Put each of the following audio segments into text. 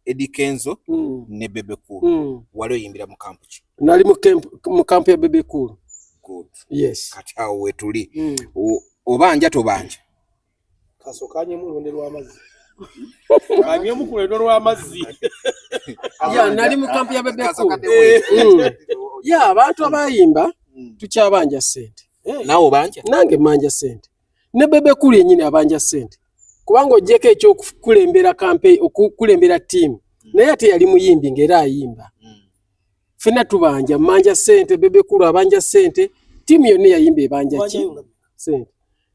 Eddie Kenzo ne Bebe Cool wali oyimbira mu kampu ki? Nali mu kampu ya Bebe Cool. Good. Yes. Kati awo wetuli obanja tobanja kasokanye mulonde lw'amazzi kanye mukulendo lw'amazzi ya nali mu kampu ya Bebe Cool. Ya abantu abayimba tukyabanja sente. Nawo banja nange manja sente ne Bebe Cool yennyini abanja sente kubanga ojjeko ekyokulembera campaign okukulembera team naye ate yali muyimbi ngera ayimba fena tubanja manja sente Bebe Cool abanja sente team yonna yayimba ebanja ki sente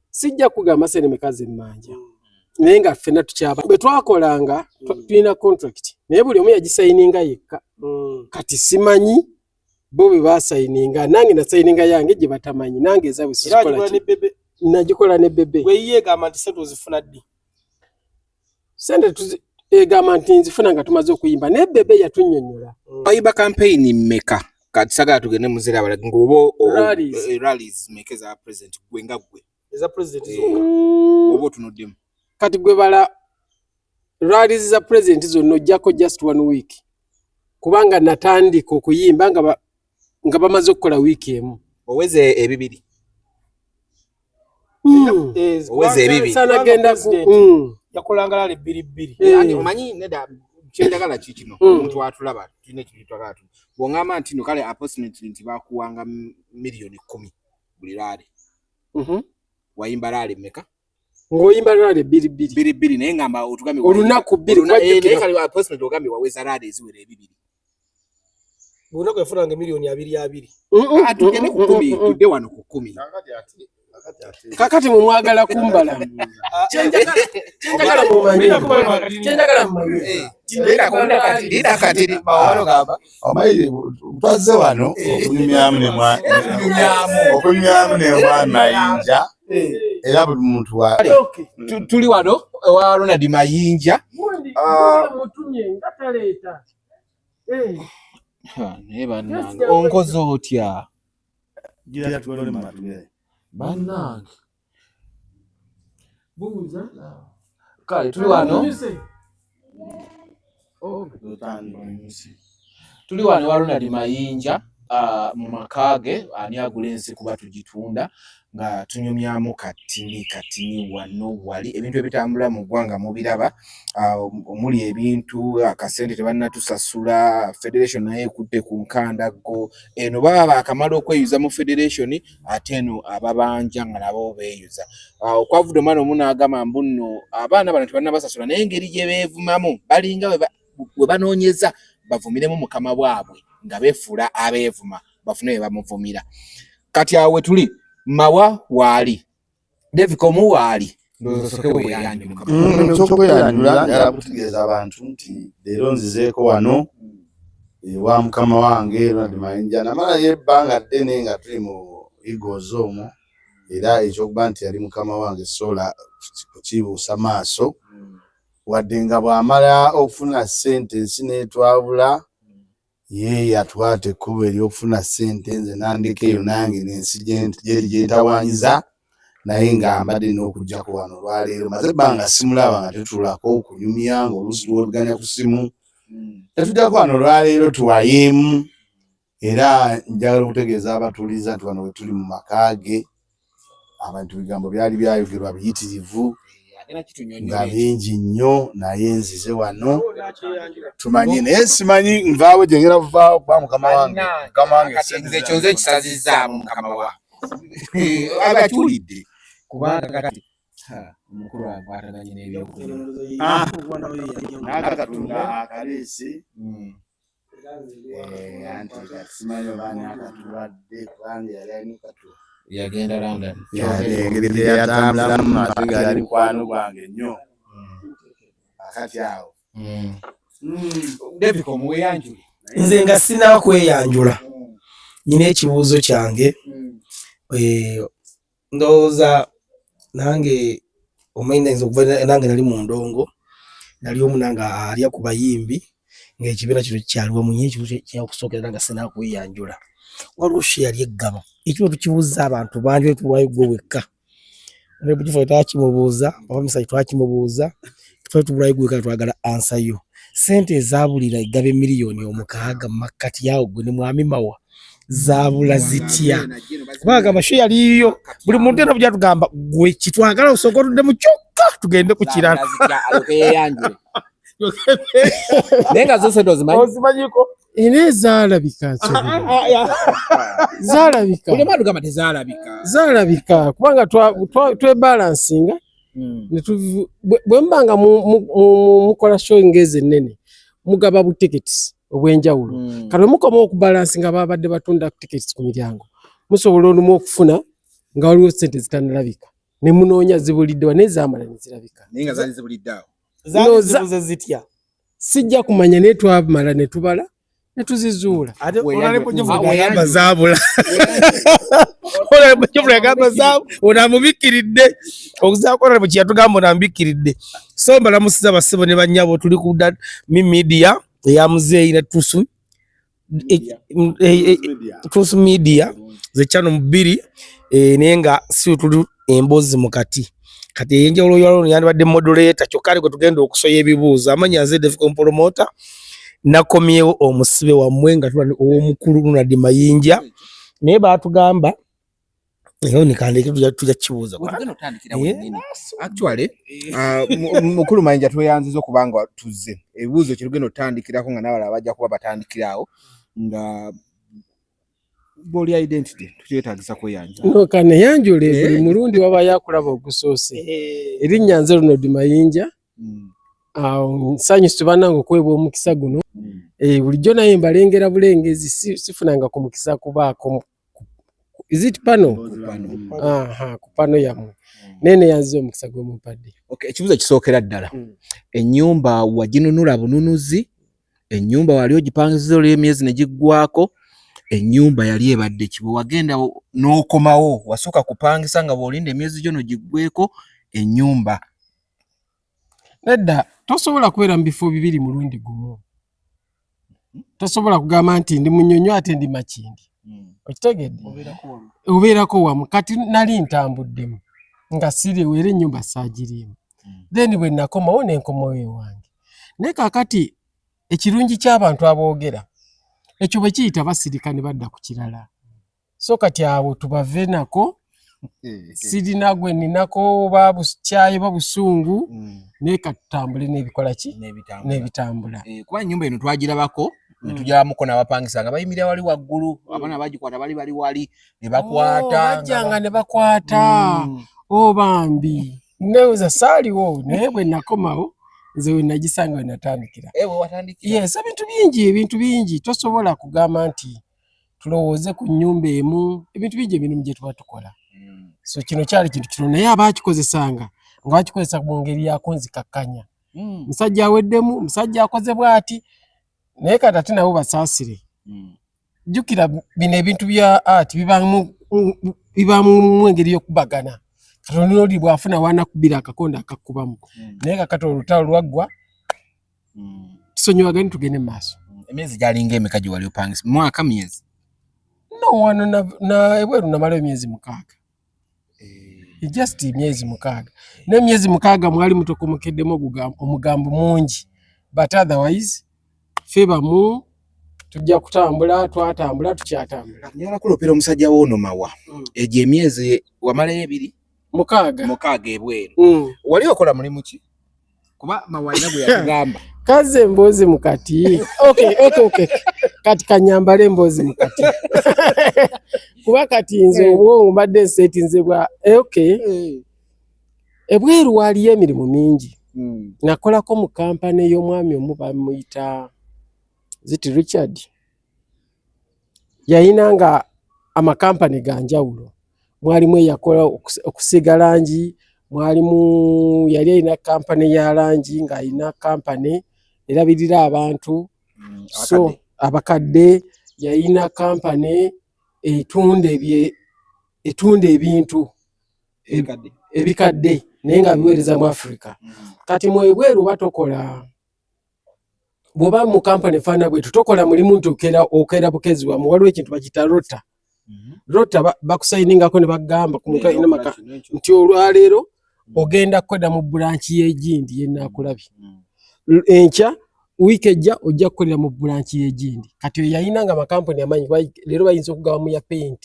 sijja kugamba sente mekazi manja naye nga fena tukyaba bwe twakolanga tulina contract naye buli omu yagisayininga yekka kati simanyi bo bwe basayininga nange nasayininga yange gye batamanyi nange ezaabwe sikola nagikola ne Bebe weyeegamba nti sente ozifuna ddi sente egamba nti nzifuna nga tumaze okuyimba naye Bebe yatunnyonnyola wayiba campaign mmeka kati sagala tugende muzira abalagi ng'oba rallies mmeka eza president gwe nga gwe eza president oba otunuddemu kati gwe bala rallies za president zonna ojjako just 1 week kubanga natandika okuyimba nga bamaze okukola wiiki emu oweze ebibiri oweze ebibiri sanagenda yakolanga lale bbiri yani omanyi neda kyendagala kikino omuntu atulaba tulina ekintu twagala tu bw'ongamba nti no kale approximately nti bakuwanga miliyoni 10 buli laale wayimba laale mmeka ng'oyimba laale bbiri naye ngamba otugambe olunaku bbiri naye kale approximately ogambe waweza laale eziwera ebibiri bunaku yafunanga miliyoni 2 atugende ku 10 tudde wano ku 10 kakati mumwagala kumbala chenjagala mumanyi ira kati bawalo gamba omayi twaze wano okunyumyamu ne mwana Mayinja era buli muntu wa tuli wano wa Ronald Mayinja mutumye ngataleta naye bannange onkoze otya gira tulole matugere bannange buuza kale tuli wano wa Ronald Mayinja mu makage ani agula ensi kuba tugitunda nga tunyumyamu katini wano wali ebintu ebitambula mu ggwanga mubiraba omuli ebintu akasente tebannatusasula federation naye ekutte ku nkandago eno baba akamala okweyuza mu federation ate eno ababanja nga nabo beeyuza okwavudde omwana omuntu agamba mbuno abaana bano tebannabasasula naye engeri gye beevumamu balinga we banoonyeza bavumiremu mukama bwabwe nga befuula abeevuma bafune bye bamuvumira kati awe tuli mawa wali David komu wali ndosoke yanjula yarakutegeeza abantu nti leero nzizeeko wano ewa mukama wange Ronald Mayinja namala yebbanga ddene nga tuli mu Eagles omwo era ekyokuba nti yali mukama wange sola kukibuusa maaso wadde nga bw'amala okufuna ssente ensi n'etwabula ye yatwate ekkubo eryokufuna ssente nze nandekeyo nange n'ensi gyentawanyiza naye nga mbadde n'okujjako wano olwaleero maze ebbanga simulaba nga tetulako okunyumya ng'oluusi lwoluganya ku simu tetujjako wano olwaleero tuwayeemu era njagala okutegeeza abatuuliza nti wano we tuli mu makaage abantu bigambo byali byayogerwa biyitirivu nga bingi nnyo naye nzize wano tumanyi naye simanyi nvaawo gye ngera kuvaawo kuba mukama wange ekyo nze kisazizaamu mukama wange agatulidde kubanga kati omukulu akwataganye n'ebyokulya nakatunda akaleesi anti simanyi obaani akatulwadde kubanga yali alina katula yagenda London engeri yatambulamu ate gali mukwano gwange nnyo akati awo David komuweyanjule nze nga sina kweyanjula nyina ekibuuzo kyange ndowooza nange omanyi nayinza okuva nange nali mu ndongo nali omu nange alya ku bayimbi ng'ekibiina kino kyaliwo munye ekibuuzo kyakusookerera nga sina kweyanjula waliwo yali eggaba ekyo tukibuuza abantu bangi wetuwayo gwe wekka nebukifo twakimubuuza abamisajja twakimubuuza twetubulayo gwe kale twagala ansa yo sente ezabulira egabe miliyoni 6 makati yawo gwe ne mwami mawa zabula zitya kubanga basho yaliyo buli muntu era bujja tugamba gwe kitwagala osogoludde mu kyokka tugende ku kirala nenga zose ndo ozimanyiko ine zalabika zalabika ule madu kama tezalabika zalabika kubanga twe balancinga bwe mbanga mukola show ngeze nene mugaba bu tickets obwenjawulo kale mukoma okubalancinga babadde batunda tickets ku miryango musobola olumu okufuna nga waliwo sente zitanalabika ne munoonya zibulidde nezamala nezirabika nenga zali zibuliddawo zazibuze zitya sijja kumanya ne twamala ne tubala ne tuzizuula ate olalepo gamba zabula olalepo gamba zabula onamubikiridde okuzakola mu kyatugamba onamubikiridde so mbalamusiza basibo ne banyabo tuli ku media ya muzeeyi ne tusu media ze channel 2 nenga si tuli embozi mukati kati yenjawulo yalo yandibadde moderator kyokali gwe tugenda okusoya ebibuuzo amanya nze Def Promoter nakomyewo omusibe wa mwenga tuli ow'omukulu Ronald Mayinja naye baatugamba eyo nikandike tujja kibuuza actually mukulu Mayinja tweyanziza okubanga tuzze ebibuuzo kirugendo tandikirako nga nabala bajja kuba batandikirawo nga boli identity tukyetagisa kweyanja no kane yanjule buli mulundi waba yakulaba ogusoose erinnya nze Ronald Mayinja nsanyusi banange okwebwa omukisa guno bulijjo naye mbalengera bulengezi sifunanga ku mukisa kubaako is it pano ku pano yammwe nene yanziza omukisa gwe mumpadde ekibuuzo kisookera ddala ennyumba waginunula bununuzi ennyumba wali ogipangiza olw'emyezi ne giggwako ennyumba yali ebadde kibo wagenda n'okomawo wasooka kupangisa nga bw'olinda emyezi gyo giggweko ennyumba nedda tosobola kubeera mu bifo bibiri mulundi gumu tosobola kugamba nti ndi munyonyo ate ndi makindi okitegedde obeerako wamu kati nali ntambuddemu nga siriwo era ennyumba saagirimu then bwe nakomawo n'enkomawo ewange naye kaakati ekirungi ky'abantu aboogera ekyo bwe kiyita basirika ne badda ku kirala so kati abo tubave nako sirina gwe ninako babukyaye babusungu naye katutambule n'ebikola ki n'ebitambula kuba ennyumba eno twagirabako ne tujyamuko n'abapangisa nga bayimirira wali waggulu abaana bagikwata bali wali ne bakwata bajjanga ne bakwata bambi newoza saaliwo naye bwe nakomawo nze we nagisanga we natandikira yes ebintu bingi tosobola kugamba nti tulowooze ku nnyumba emu ebintu bingi ebintu gye tuba tukola so kino kyali kintu kino naye abaakikozesanga nga bakikozesa mu ngeri yako nzikakkanya musajja aweddemu musajja akoze bw'ati naye kati ate nabo basaasire jjukira bino ebintu bya art bibaamu mu engeri y'okubagana kati oli bw'afuna wanakubira akakonda akakkubamu naye kakati olutalo lwaggwa tusonyiwagane tugende mu maaso emyezi gyalinga emeka gye wali opangisa mwaka myezi no wano na ebweru namalayo emyezi 6 just emyezi 6 n'emyezi 6 mwali mutokomokeddemu omugambo mungi but otherwise febamu tujja kutambula twatambula tukyatambula njala kulopera omusajja w'ono mawa egyo emyezi wamalayo 2 mukaaga ebweru wali okola mulimu ki kuba mawa ina bwe yatugamba kaze emboozi mukati okay kati kanyambale emboozi mukati kuba kati nze obwongo mbadde nsetinze bwa ebweru waliyo emirimu mingi nakolako mu kampani y'omwami omu bamuyita ziti Richard yayinanga amakampani ga njawulo mwalimu eyakola okusiga langi mwalimu yali alina kampani ya langi ng'alina kampani erabirira abantu so abakadde yayina kampani etunda ebintu ebikadde naye nga biweereza mu Africa kati mwebweru batokola bw'oba mu kampani faana bwetu tokola mulimu nti okera bukezi wamu waliwo ekintu bakita rota bakusayiningako ne bagamba ku muntu alina maka nti olwaleero ogenda kukoda mu bulanki y'egindi yenaakulabye enkya week ejja ojja kukolera mu branch y'egindi kati oyo yayinanga amakampuni amanyi leero bayinza okugaba mu ya paint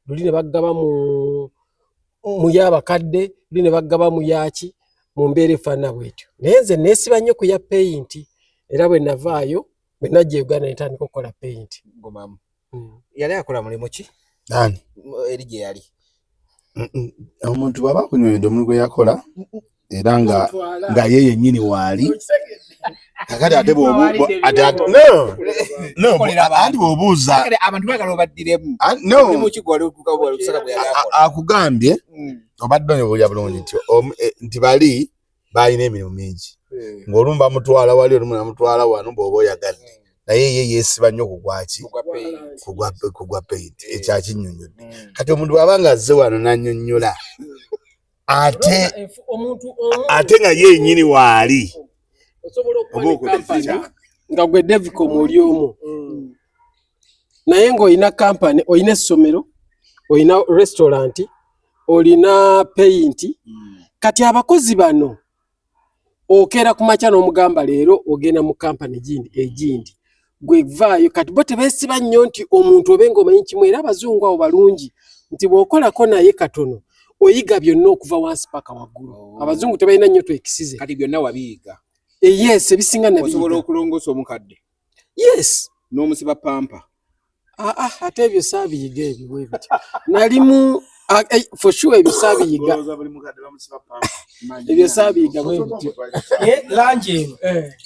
luli ne bagaba mu y'abakadde luli ne bagaba mu yaki mu mbeera efaana bwetyo naye nze neesiba nnyo ku ya paint era bwe navaayo bwe najja Uganda ne ntandika okukola paint. Ngomamu yali akola mulimu ki ani eri gye yali omuntu bw'aba akunywedde omulimu gwe yakola era nga ye yennyini waali kakati ate anti bw'obuuza abantu baagala obaddiremu no kusaka bwe yali akola akugambye obadde onyoboolya bulungi nti bali baalina emirimu mingi ng'olumu bamutwala wali olumu namutwala wano bw'oba oyagadde naye ye yeesiba nnyo kugwa paint ekyakinnyonnyodde kati omuntu bw'aba nga azze wano n'annyonnyola ate nga yennyini waali osobola okukola kampani nga gwe Devicom oli omu naye ng'olina kampani olina essomero olina restaurant olina paint kati abakozi bano okera ku makya n'omugamba leero ogenda mu kampani egindi gwe vaayo kati bo tebeesiba nnyo nti omuntu obenga omanyi kimu era abazungu abo balungi nti bw'okolako naye katono oyiga byonna okuva wansi paka waggulu abazungu tebalina nnyo twekisize kati byonna wabiyiga yes ebisinga nabiyiga osobola okulongoosa omukadde yes n'omusiba pampa ate ebyo saabiyiga ebyo bwe biti nalimu for sure ebyo saabiyiga ebyo saabiyiga bwe biti langi eno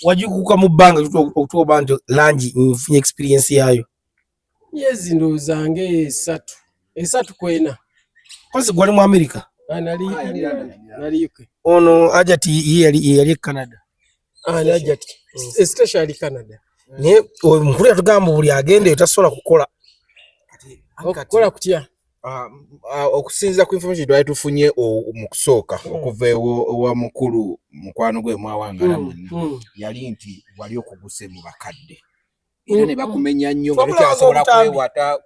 wagikuuka mu bbanga okutuoba nti langi nfunye experience yaayo myezi ndoozange esatu kwena kozi gwali mu America nali ono ajati yali Canada ajati especially Canada naye mukulu yatugamba buli agenda etasobola kukola kutya okusinziira ku information twali tufunye mu kusooka okuva ewa mukulu mukwano gwe mwawangala mwenna yali nti wali okuguse mu bakadde era ne bakumenya nnyo nga tokyasobola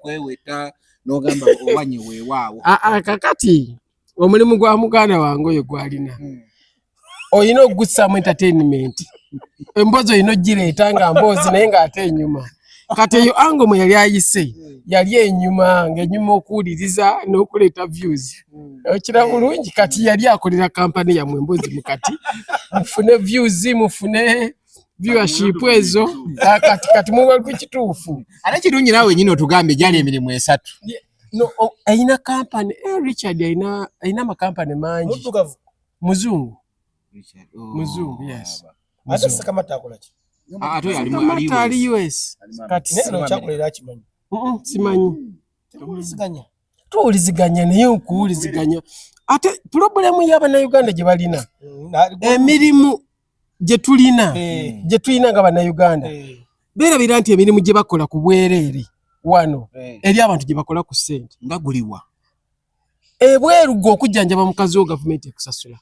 kweweta n'ogamba owanye weewaawo kakati omulimu gwa muganda wange oyo gwalina olina okugusaamu entertainment emboozi olina ogireeta nga mboozi naye ng'ate enyuma kati eyo ango mwe yali ayise yali enyuma ng'enyuma okuwuliriza n'okuleeta views okira bulungi kati yali akolera kampani yammwe emboozi mukati mufune views mufune viewership ezo kati muwe ku kituufu ate kirungi naawe nyine otugambe gyali emirimu esatu no ayina kampani Richard ayina amakampani mangi muzungu yes ate Sakamata akola ki ate ali US kati neno kyakolera kimanyi simanyi tuwuliziganya naye okuwuliziganya ate problemu y'Abannayuganda gye balina emirimu gye tulina nga Bannayuganda beerabira nti emirimu gye bakola ku bwereere wano eri abantu gye bakola ku ssente nga guliwa ebweru gw'okujjanjaba mukazi wo gavumenti ekusasula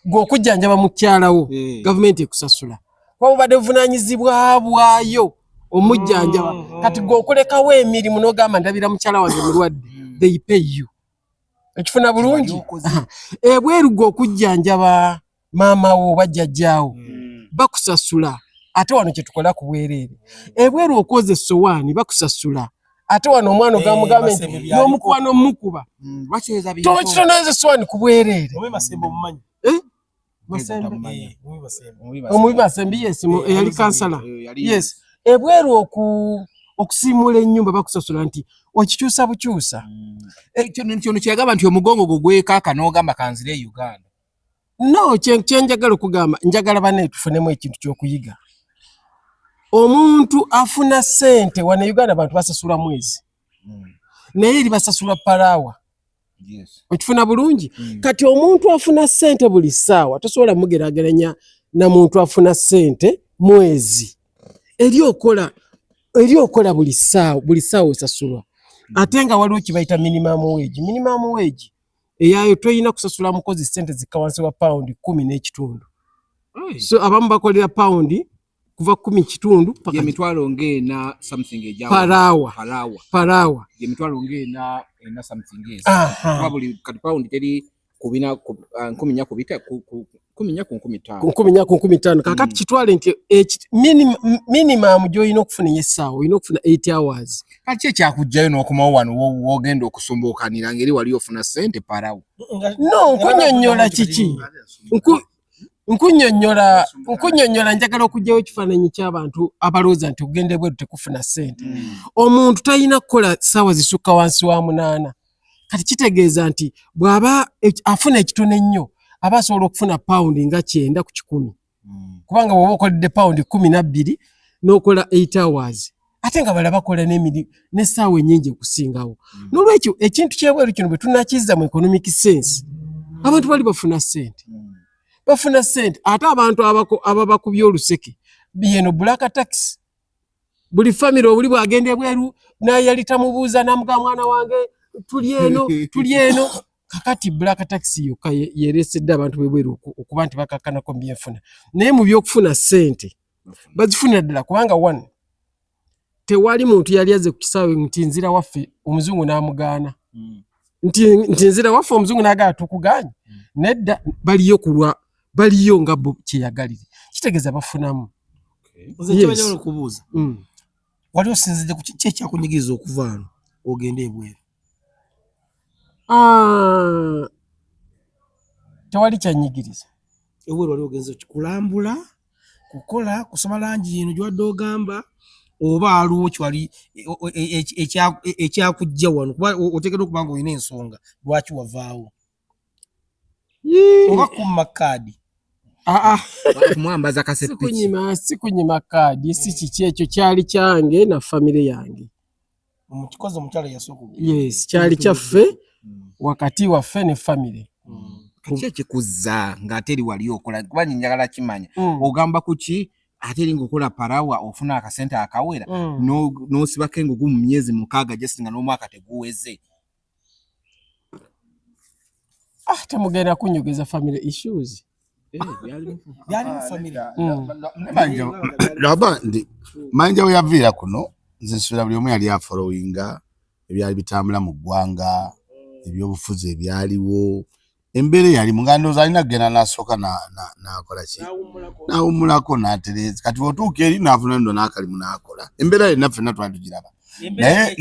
gw'okujjanjaba mukyalawo gavumenti ekusasula wabadde buvunaanyizibwa bwayo omujjanjaba kati gw'okulekawo emirimu n'ogamba ndabira mukyala wange mulwadde they pay you ekifuna bulungi ebweru gw'okujjanjaba maama wo bajjajjaawo bakusasula ate wano kye tukola ku bwereere ebweru okwoza essowaani bakusasula ate wano omwana ogamugambe nti n'omukwano mukuba tokitonoeza essowaani ku bwereere omubi Masembe yes eyali kansala yes ebweru okusiimula ennyumba bakusasula nti okikyusa bukyusa kyono kyagamba nti omugongo gwo gwekaaka n'ogamba kanzire e Uganda no kyenjagala okugamba njagala bane tufunemu ekintu ky'okuyiga omuntu afuna ssente wano Uganda abantu basasula mwezi naye eri basasula palaawa okifuna bulungi kati omuntu afuna ssente buli ssaawa tosobola mugeraageranya na muntu afuna ssente mwezi eri okola buli ssaawa osasulwa ate nga waliwo kibayita minimum wage eyayo toyina kusasula mukozi ssente zikka wansi wa paundi 10.5 so abamu bakolera paundi kuva 10.5 paka emitwalo ng'ena something ejawa palaawa emitwalo ng'ena something ezi buli kati paundi teri kubina 10 kubita 14 ku 15 ku 14 ku 15 kakati kitwale nti minimum joyina okufuna yesaawa oyina okufuna 8 hours kati ekyakujjayo n'okomawo wano wogenda okusumbookanira ngeri wali ofuna ssente parawo no nkunyonnyola kiki nkunyonnyola njagala okugyawo ekifaananyi ky'abantu abalowooza nti ogende bweru tekufuna ssente omuntu talina kukola ssaawa zisukka wansi wa 8 kati kitegeeza nti bw'aba afuna ekitono ennyo aba asobola okufuna pawundi nga 9 ku 10 kubanga bw'oba okoledde pawundi 12 n'okola 8 hours ate nga bala bakola n'essaawa ennyingi okusingawo n'olwekyo ekintu ky'ebweru kino bwe tunakizza mu economic sense abantu bali bafuna ssente ate abantu ababakubya oluseke yeno black tax buli famire obuli bwagenda ebweru naye yali tamubuuza namuga mwana wange tuli eno kakati black tax yokka yereesedde abantu b'ebweru okuba nti bakakkanako mu byenfuna naye mu byokufuna ssente bazifunira ddala kubanga one tewali muntu yali aze ku kisaawe nti nzira waffe omuzungu n'amugaana nti nzira waffe omuzungu n'agaana tukuganye nedda baliyo nga bo kyeyagalire kitegeeza bafunamu nze kubuuza wali osinzidde ku kiki ekyakunyigiriza okuva wano ogende ebweru tewali kyanyigiriza ebweru wali ogenze kulambula kukola kusoma langi yino gy'wadde ogamba oba aliwo kiwali ekyakujja wano kuba oteekeddwa okuba nga olina ensonga lwaki wavaawo oba kumma kaadi mwambaza kasepiki sikunyima kaadi si kiki ekyo kyali kyange na famire yange omukikozi omukyala yasooka yes kyali kyaffe wakati waffe ne famire kiki ekikuzza ng'ate eri wali okola kuba njagala kimanya ogamba kuki ate eri ng'okola parawa ofuna akasente akawera n'osibako engugu mu myezi 6 gyesinga n'omwaka teguweze temugenda kunyogeza family issues byali mu family laba ndi manja we yaviira kuno nze nsubira buli omu yali afollowinga ebyali bitambula mu ggwanga ebyobufuzi ebyaliwo embeera yali muganda alina kugenda n'asooka n'akola ki n'awummulako n'atereeza kati otuuka eri n'afuna ndo n'akalimu n'akola embeera yonna ffenna twali tugiraba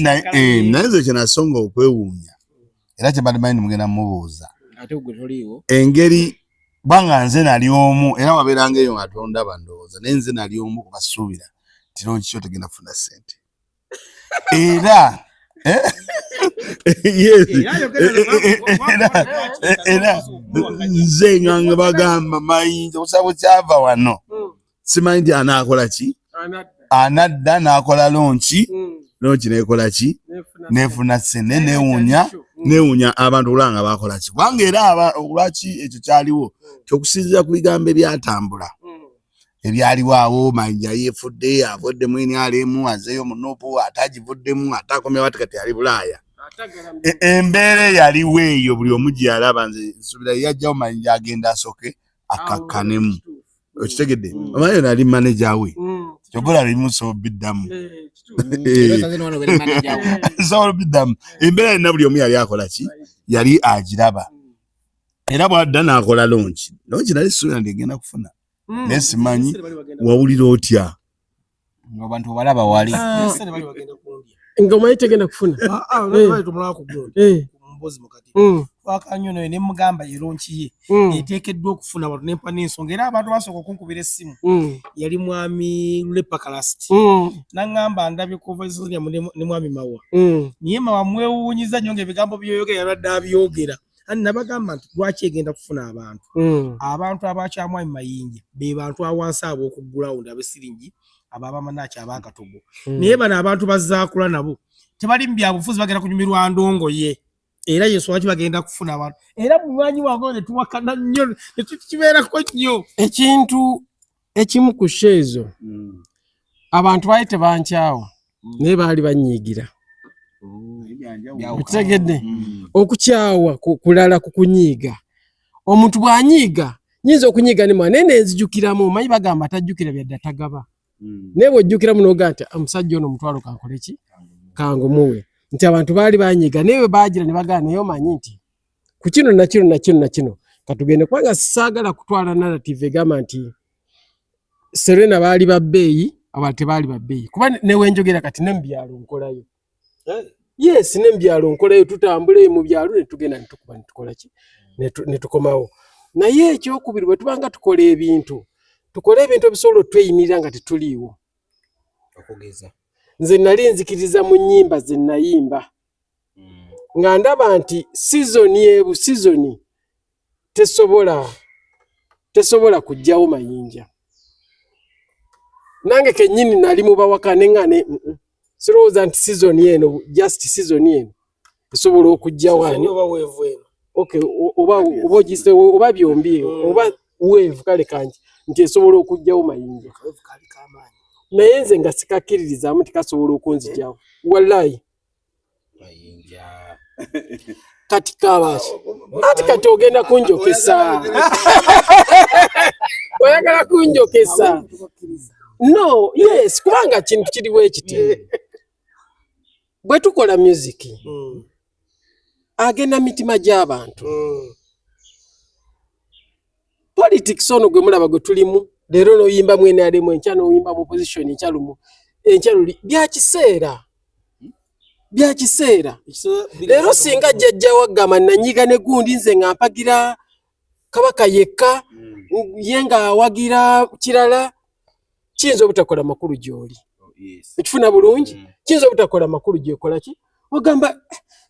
naye nze kye nasonga okwewuunya era kye bali manyi mugenda mumubuuza engeri bwanga nze nali omu era wabeeranga eyo nga tondaba ndowooza naye nze nali omu kubasuubira tiro kikyo tegenda kufuna ssente era era nze nga bagamba mayinja osabo kyava wano simanyi nti anaakola ki anadda n'akola lonki neekola ki neefuna ssente neewuunya abantu olwanga bakola ki kubanga era olwaki ekyo kyaliwo kyokusinziira ku bigambo ebyatambula ebyaliwo awo mayinja yeefudde avudde mu NRM azeeyo mu Nuupu atagivuddemu atakomyewo ati kati ali Bulaaya embeera yaliwo eyo buli omu gye yalaba nze nsubira yajjawo mayinja agenda asooke akakkanemu okitegedde omanyi nali manager we kyobola limusobola biddamu nsobola biddamu embeera yonna buli omu yali akola ki yali agiraba era bwadda n'akola lonki nali suubira nti egenda kufuna naye simanyi wawulira otya abantu balaba wali nga omanyi tegenda kufuna mbozi mukati wakanyo nayo ne mugamba ironchi ye etekeddwa okufuna abantu nempa n'ensonga era abantu basooka okunkubira essimu yali mwami Lepakalast nangamba ndabye ku voice ne mwami Mawa niye Mawa mwewuunyiza nnyo ng'ebigambo by'oyogera yabadde abyogera ani nabagamba nti lwaki egenda kufuna abantu abakyamwami Mayinja be bantu awansi ab'okuggulawundi ab'essiringi ab'abamanaki ab'akatogo naye bano abantu bazzaakula nabo tebali mu byabufuzi bagenda kunyumirwa ndongo ye era Yesu waki bagenda kufuna abantu era munywanyi wange ne tuwakana nnyo ne tukibeerako nnyo ekintu ekimu ku sheezo abantu baali tebankyawo naye baali banyiigira utegedde okukyawa kulala kukunyiiga omuntu bw'anyiiga nyinza okunyiiga ne mwana naye nzijukiramu omanyi bagamba atajjukira byadde atagaba naye bw'ojjukiramu n'ogaa nti omusajja ono omutwalo kankole ki kangumuwe nti abantu baali banyiiga naye bwe baagira ne bagana naye omanyi nti ku kino na kino katugende kubanga saagala kutwala narrative egamba nti Serena baali babbeeyi abalala tebaali babbeeyi kuba newenjogera kati ne mu byalo nkolayo yes ne mu byalo nkolayo tutambule mu byalo ne tugenda ne tukuba ne tukola ki ne tukomawo naye ekyokubiri bwe tubanga tukola ebintu ebisobola tweyimirira nga tetuliiwo okugeza nze nali nzikiriza mu nnyimba ze nayimba nga ndaba nti sizoni tesobola kujjawo mayinja nange kennyini nali mu bawaka neŋŋane sirowooza nti sizoni eno just sizoni eno esobola okujjawo ani okay oba byombi oba weevu kale kanji nti esobola okujjawo mayinja naye nze nga sikakkiririzaamu tikasobola okunzijjawo wallahi mayinja kati kabaaki ati kati ogenda kunjokesa oyagala kunjokesa no yes kubanga kintu kiriwo ekiti bwe tukola music agenda mitima gy'abantu politics ono gwe mulaba gwe tulimu leero n'oyimba mwene alemu enkya n'oyimba mu opposition enkyalumu enkyaluli bya kiseera leero singa jjajja waggama nanyiga ne gundi nze nga mpagira kabaka yekka ye nga awagira kirala kiyinza obutakola makulu gy'oli ekifuna bulungi kiyinza obutakola makulu gyekola ki ogamba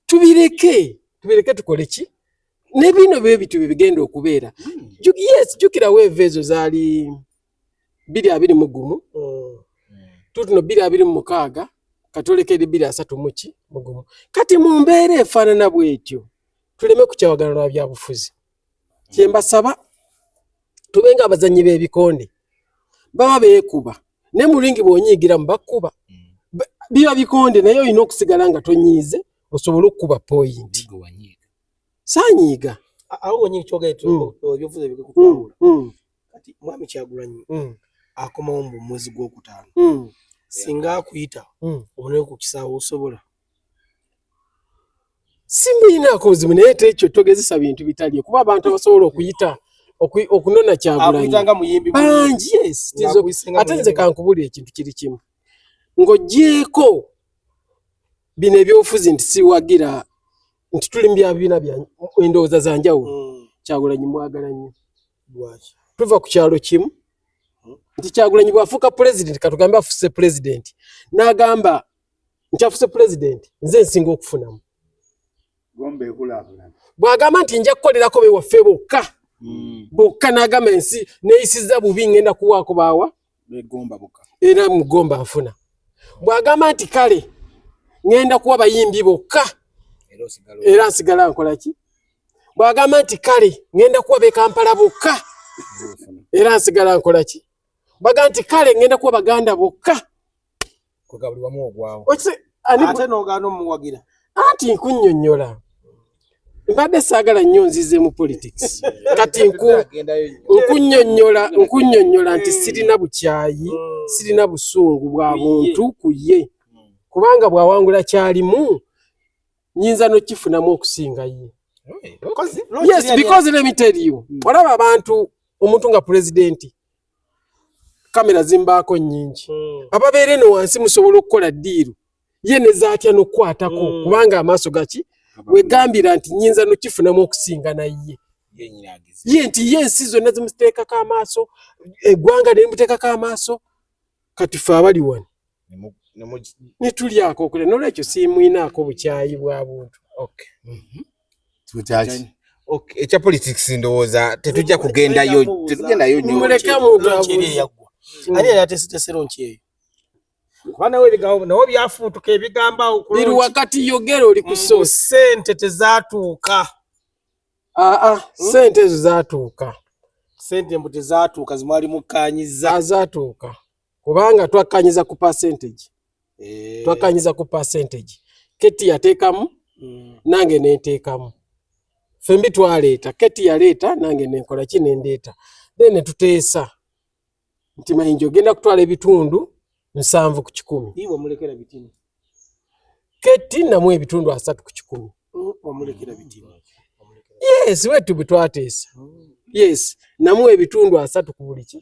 tubireke tukole ki ne bino byebitu bigenda okubeera yes jjukira weevu ezo zaali 221 tutuno 226 katolekere 230 mugumu kati mu mbeera efaanana bwetyo tuleme kukyawagana na byabufuzi kyembasaba tubenga abazanyi b'ebikonde baba beekuba ne mulingi bw'onyiigira mu bakkuba biba bikonde naye olina okusigala nga tonyiize osobola okukuba point saanyiiga awo wonyi kyogeeto ebyofuzi ebikukutawula kati mwami Kyagulanyi akomawo mu mwezi gw'okutaano singa akuyita obone ku kisaawo osobola simuyinaako buzibu naye tekyo togezesa bintu bitali kuba abantu abasobola okuyita okunona Kyagulanyi bangi yes ate nze kankubulira ekintu kiri kimu ng'ogyeko bino ebyobufuzi nti siwagira nti tuli mu byabiina bya endowooza za njawulo Kyagulanyi mwagala nnyo tuva ku kyalo kimu nti Kyagulanyi bw'afuuka pulezidenti katugambe afuuse pulezidenti n'agamba nti afuuse pulezidenti nze nsinga okufunamu bw'agamba nti nja kukolerako bewaffe bokka n'agamba ensi neeyisiza bubi ngenda kuwaako baawa era mugomba nfuna bw'agamba nti kale ngenda kuwa bayimbi bokka era nsigala nkola ki bw'agamba nti kale ngenda kuwa Bekampala bokka era nsigala nkola ki bw'agamba nti kale ngenda kuwa Baganda bokka kugabulwamu ogwawo ate n'ogaana omuwagira anti nkunnyonnyola mbadde saagala nnyo nzize mu politics kati nkunnyonnyola nti sirina bukyayi sirina busungu bwa muntu ku ye kubanga bw'awangula kyalimu nyinza n'okifunamu okusinga ye yes because let me tell you olaba abantu omuntu nga pulezidenti kamera zimbaako nnyingi ababeera eno wansi musobola okukola ddiiru ye ne zaatya n'okukwatako kubanga amaaso gaki wegambira nti nyinza n'okifunamu okusinga naye ye nti ye ensi zonna zimuteekako amaaso eggwanga ne limuteekako amaaso kati ffe abali wano ne tulyako okule n'olwekyo siimwinaako bukyayi bwa buntu ekya politics ndowooza tetujja kugendayo nnyo muleke muntu ani yali atesitesero nkyeyo kuba nawe ebigambo nawe byafuutuka ebigambo biri wakati yogera oli ku source sente tezaatuuka sente ezo zaatuuka sente mbu tezaatuuka zimwali mukkaanyiza zaatuuka kubanga twakkaanyiza ku percentage Keti yateekamu nange nenteekamu fembi twaleeta Keti yaleeta nange nenkola ki nendeeta then ne tuteesa nti mayinja ogenda kutwala ebitundu 7 ku 10 iwe mulekera bitini Keti namwe ebitundu 3 ku 10 wamulekera bitini Yes, wetu bitwatesa. Yes, namuwe ebitundu 3 ku buli ki.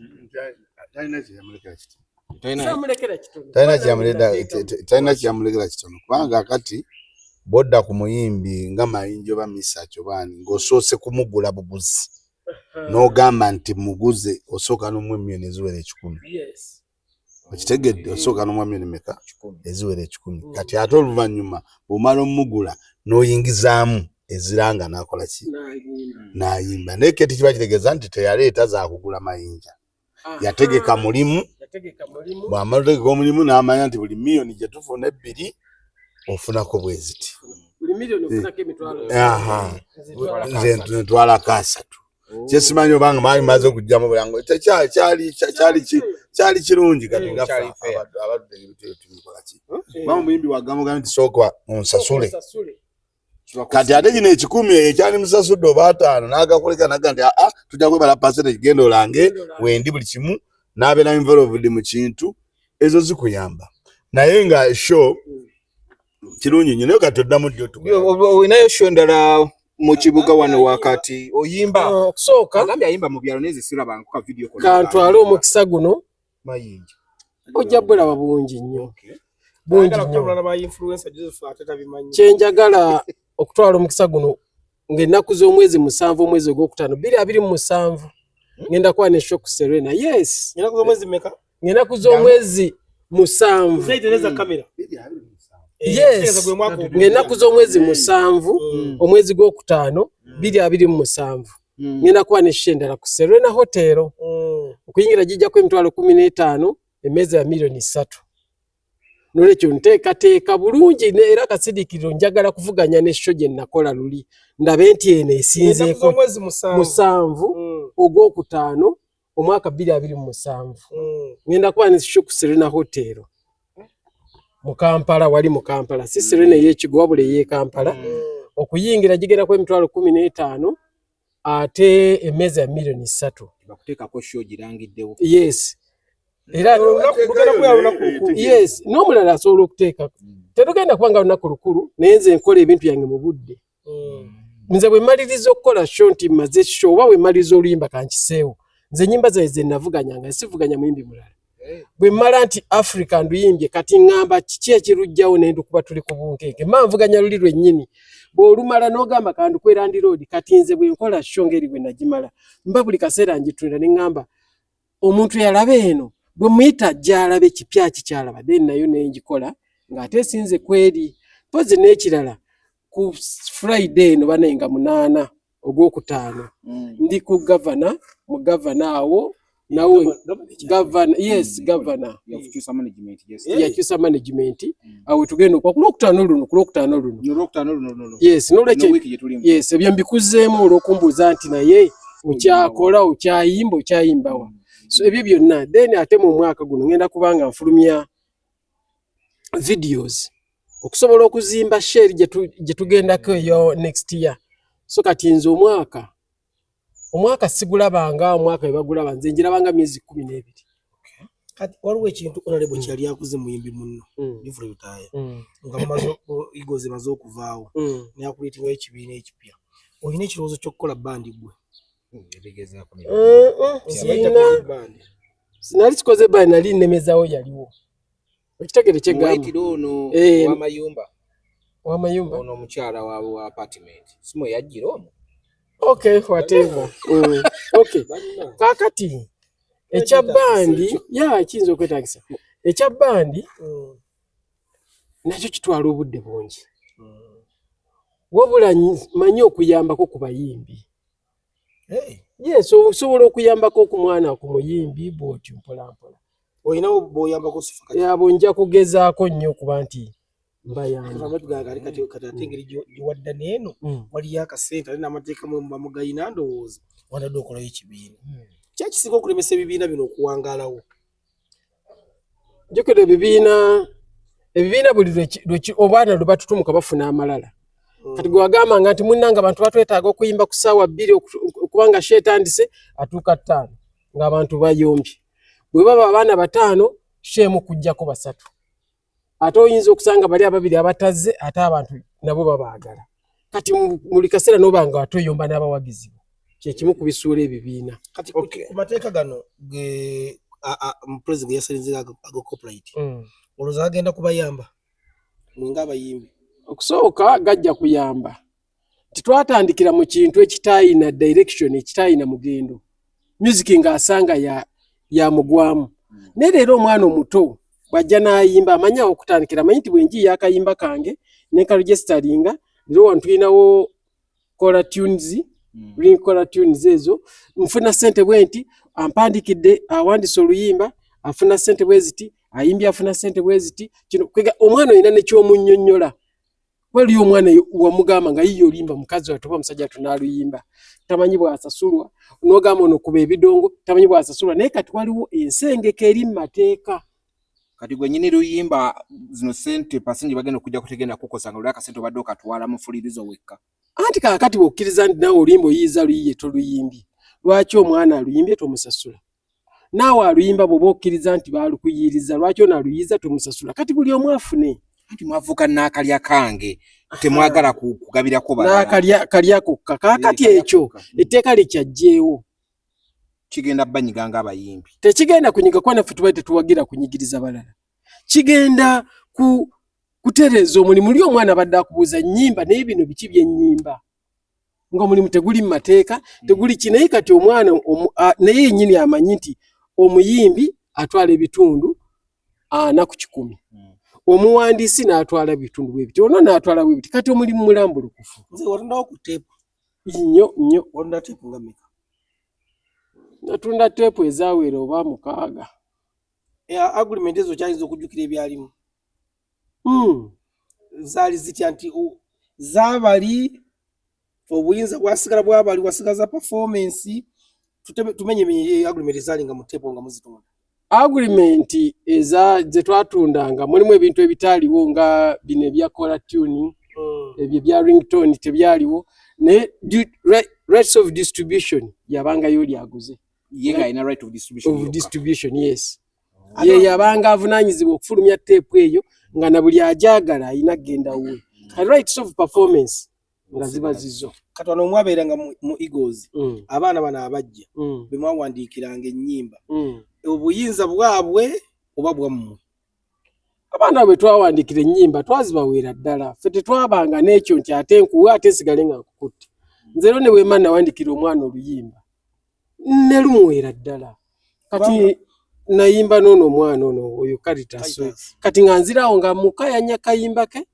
Taina kyamulekera kitono kubanga kati bodda ku muyimbi nga Mayinja oba Misacho bani ng'osoose kumugula buguzi n'ogamba nti muguze osooka n'omu million eziwera 10. Yes. Okitegedde osooka n'omu million meka eziwera 10. Kati ate oluvannyuma bw'omala omugula n'oyingizaamu eziranga n'akola ki n'ayimba naye keti kiba kitegeeza nti teyaleeta za kugula Mayinja yategeka mulimu bw'amala otegeka omulimu n'amanya nti buli million gye tufuna 2 ofunako bweziti buli million ofunako emitwalo nze ntwala 3 kyesimanyi obanga maali maze okujjamu bulango kyali kirungi kati nga abatukola ki mama muyimbi wagamuga nti sooka onsasule kati ate gino 10 ekyali musasudde oba 5 n'agakoleka naga nti tujja kwebala percentage genda olange wendi buli kimu n'abeera involved mu kintu ezo zikuyamba naye nga show kirungi nnyo naye kati oddamu ddi olinayo show endala mu kibuga wano wakati oyimba okusooka agambye ayimba mu byalo neze siraba nkuka video kantwale omukisa guno Mayinja ojja bulaba bulungi nnyo bungi kyenjagala okutwala omukisa guno ng'ennaku z'omwezi 7 omwezi ogwokutaano 2027 ngenda kuba ne show ku Serena. Yes, ng'ennaku z'omwezi 7 zaitereza kamera. Yes, ng'ennaku z'omwezi 7 omwezi gwokutaano 2027 ngenda kuba ne show endala ku Serena Hotel. Okuyingira gijja ku emitwalo 15 emmeeza ya million 3. Nolekyo nteekateeka bulungi era kasidikiro njagala kuvuganya ne show gye nakola luli ndabe nti eno esinzeeko 7 ogwokutaano omwaka 2027 ngenda kuba ne show ku Serena Hotel mu Kampala, wali mu Kampala, si Serena y'Ekigo wabula ey'e Kampala. Okuyingira gigenda ku emitwalo 15 ate emmeeza ya million 3 bakuteekako show girangiddewo. Yes. Era yes, n'omulala asobola okuteeka. Tetugenda kubanga lunaku lukulu naye nze nkola ebintu yange mu budde. Nze bwe mmaliriza okukola show nti mmaze show oba bwe mmaliriza oluyimba kankiseewo nze ennyimba zange ze navuganyanga sivuganya muyimbi mulala. Bwe mmala nti Africa nduyimbye kati ngamba kiki ekirujjawo ne ndukuba tuli ku bunkeeke mma nvuganya luli lwennyini bw'olumala n'ogamba kandukwera ndi road kati nze bwe nkola show ngeri bwe nagimala mba buli kaseera njitunda ne ngamba omuntu yalaba eno bwe muyita gy'alabe kipya kikyalaba then nayo ne ngikola ng'ate sinze kweri pozi n'ekirala ku Friday no banenga 8 ogwokutaano ndi ku governor mu governor awo nawe governor yes governor yafukyusa management yakyusa management awo tugenda ku Lwokutaano luno yes nolekyo yes ebyo mbikuzeemu olw'okumbuuza nti naye okyakola okyayimbawa so ebyo byonna then ate mu mwaka guno ngenda kubanga nfulumya videos okusobola okuzimba share gye tugendako eyo next year. So kati nze omwaka sigulabanga omwaka webagulaba nze njirabanga myezi 12. Kati waliwo ekintu honorable kyali yakuze muyimbi munno livre yutaye nga mumaze igoze maze okuvaawo nakuleetinga ekibiina ekipya olina ekirowoozo ky'okukola bandi gwe sinali kikoze bandi nali nnemezawo yaliwo okitegere kyegamba wamayumba ono omukyala wa apartment simo yajjira omwo. Okay, whatever. Okay. Kakati ekya bandi kiyinza okwetagisa ekya bandi nakyo kitwala obudde bungi wabula manyi okuyambako ku bayimbi. Yes, osobola okuyambako ku mwana ku muyimbi bw'otyo mpolampola olinawo bw'oyambako sifa yabo nja kugezaako nnyo kuba nti wadda neeno waliyo akasente ali n'amateeka mugayina ndowooza wandadde okolayo ekibiina kyakisinga okulemesa ebibiina bino okuwangaalawo. Jjukira ebibiina buli obwana lwe batutumuka bafuna amalala kati gwe wagambanga nti munnanga abantu batwetaaga okuyimba ku ssaawa 2 okubanga sheetandise atuuka 5 ng'abantu bayombye bwe baba abaana 5 sheemu kujjako 3 ate oyinza okusanga bali ababiri abatazze ate abantu nabo babaagala kati muli kaseera n'obanga watoyomba n'abawagizi kye kimu ku bisuula ebibiina. Kati ku mateeka gano president yasalinze ago corporate olowooza agenda kubayamba nga abayimbi? Okusooka gajja kuyamba. Titwatandikira mu kintu ekitaayina direction, ekitaayina mugendo. Music ng'asanga ya mugwamu. Ne leero omwana omuto bw'ajja n'ayimba amanya okutandikira, amanyi nti bwe njiya akayimba kange ne karegisteringa, leero wano tulinawo kola tunes, kola tunes ezo, nfuna ssente bwe nti ampandikidde awandise oluyimba afuna ssente bwe ziti, ayimbye afuna ssente bwe ziti. Kino kwega omwana olina ne ky'omunnyonnyola. Waliyo omwana wamugamba nga yiyo olimba mukazi watuba omusajja tunaaluyimba tamanyi bwasasulwa, n'ogamba ono kuba ebidongo tamanyi bwasasulwa, naye kati waliwo ensengeka eri mu mateeka. Kati gwe nnyini luyimba zino ssente pasenji bagenda okujja kutegenda kukosanga lwaki akasente obadde okatwala mu fulirizo wekka. Anti kaakati bw'okkiriza nti naawe olimba oyiyiza luyiye toluyimbye, lwaki omwana aluyimbye tomusasula? Naawe aluyimba bw'oba okkiriza nti baalukuyiriza, lwaki ono aluyiyiza tomusasula? Kati buli omu afune. Anti mwavuka n'akalya kange temwagala kugabirako balala. N'akalya kokka. Kaakati ekyo etteeka likyajjeewo. Kigenda banyiga ng'abayimbi. Tekigenda kunyiga kwa naffe tubaye tetuwagira kunyigiriza balala. Kigenda kutereeza omulimu. Oli omwana abadde akubuuza nnyimba naye bino biki by'ennyimba? Nga omulimu teguli mu mateeka, teguli kinaye kati omwana naye yennyini amanyi nti omuyimbi atwala ebitundu 40. Omuwandiisi n'atwala bitundu bwe biti, ono n'atwala bwe biti. Kati omulimu mulambulukufu. Nze watundawo ku teepu. Nnyo. Watunda teepu nga mmeka? Natunda teepu ezaawera oba 6. Agreement ezo kyayinza okujjukira ebyalimu. Zaali zitya nti zaabali obuyinza bwasigala bwabali wasigaza performance tumenye agreement ezaali nga mu teepu nga muzitunda. Agreement ze twatundanga mulimu ebintu ebitaaliwo nga bino ebya kola tune, ebyo bya ringtone tebyaliwo, ne rights of distribution yabanga yo lyaguze. Yenga ina right of distribution. Yes. Ye yabanga avunaanyizibwa okufulumya teepu eyo nga na buli ajagala ayina genda wuwe. Rights of performance nga ziba zizo. Kati wano mwabeeranga mu Eagles abaana bano abajja be mwawandiikiranga ennyimba. Obuyinza bwabwe oba bwammwe? Abaana bwe twawandiikira ennyimba twazibaweera ddala. Ffe tetwabanga n'ekyo nti ate nkuwe ate nsigale nga nkukutte. Nze ero ne bwema nawandikira omwana oluyimba ne lumuweera ddala. Kati nayimba n'ono omwana ono oyo Caritas. Kati nga nzirawo nga mukayanya kayimba ke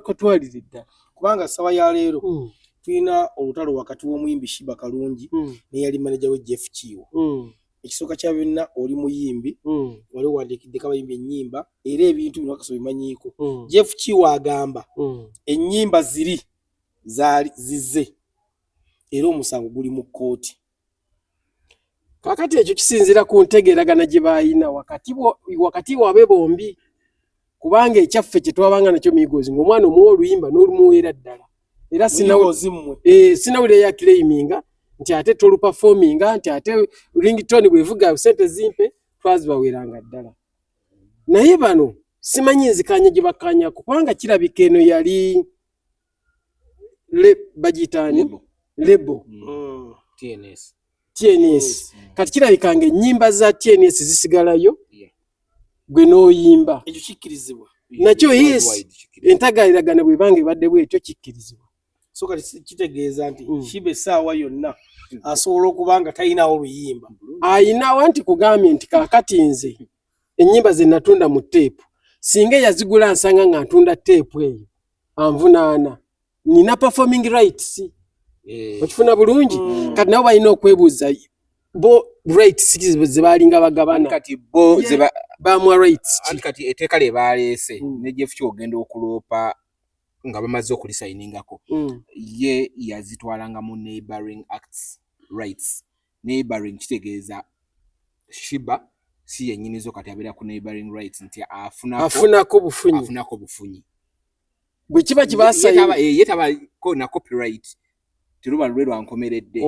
katwalire ddala. Kubanga sawa ya leero tulina olutalo wakati w'omuyimbi Shiba Kalungi n'eyali manager we Jeff Kiwo. Ekisooka kya byonna oli muyimbi wali wandiikiddeko abayimbi ennyimba era ebintu bino akaso bimanyiiko. Jeff Kiwo agamba ennyimba ziri zaali zizze era omusango guli mu kkooti. Kakati ekyo kisinziira ku ntegeeragana gye baayina wakati wabe bombi, kubanga ekyaffe kye twabanga nakyo migozi ng'omwana omuwa oluyimba n'olumuweera ddala. Era sinawulira yakilaiminga nti ate toluperforminga nti ate ringtone bwevuga ssente zimpe, twazibaweeranga ddala. Naye bano simanyi nzikanya gye bakanya kubanga kirabika eno yali bagiyitaani lebo TNS. Kati kirabikanga ennyimba za TNS zisigalayo gwe n'oyimba. Ekyo kikkirizibwa nakyo yes, entagairagana bwebanga ebadde bwetyo kikkirizibwa. So kati kitegeeza nti Shiba essaawa yonna asobola okuba nga talinawo oluyimba. Ayinawo nti kugambye nti kaakati nze ennyimba ze natunda mu teepu singa yazigula nsanga nga ntunda teepu eyo anvunaana, nina performing rights. Okifuna bulungi. Kati nabo balina okwebuuza bo rights ze baalinga bagabana. Kati bo bamwa rights. Kati etteeka lye baleese ne Jeff Kiwo ogenda okuloopa nga bamaze okulisayiningako. Ye yazitwalanga mu neighboring acts rights. Neighboring kitegeeza Shiba si yennyinizo kati abeera ku neighboring rights nti afunako bufunyi. Bwe kiba kibasayina ye tabaako na copyright teruba lulwe lwankomeredde.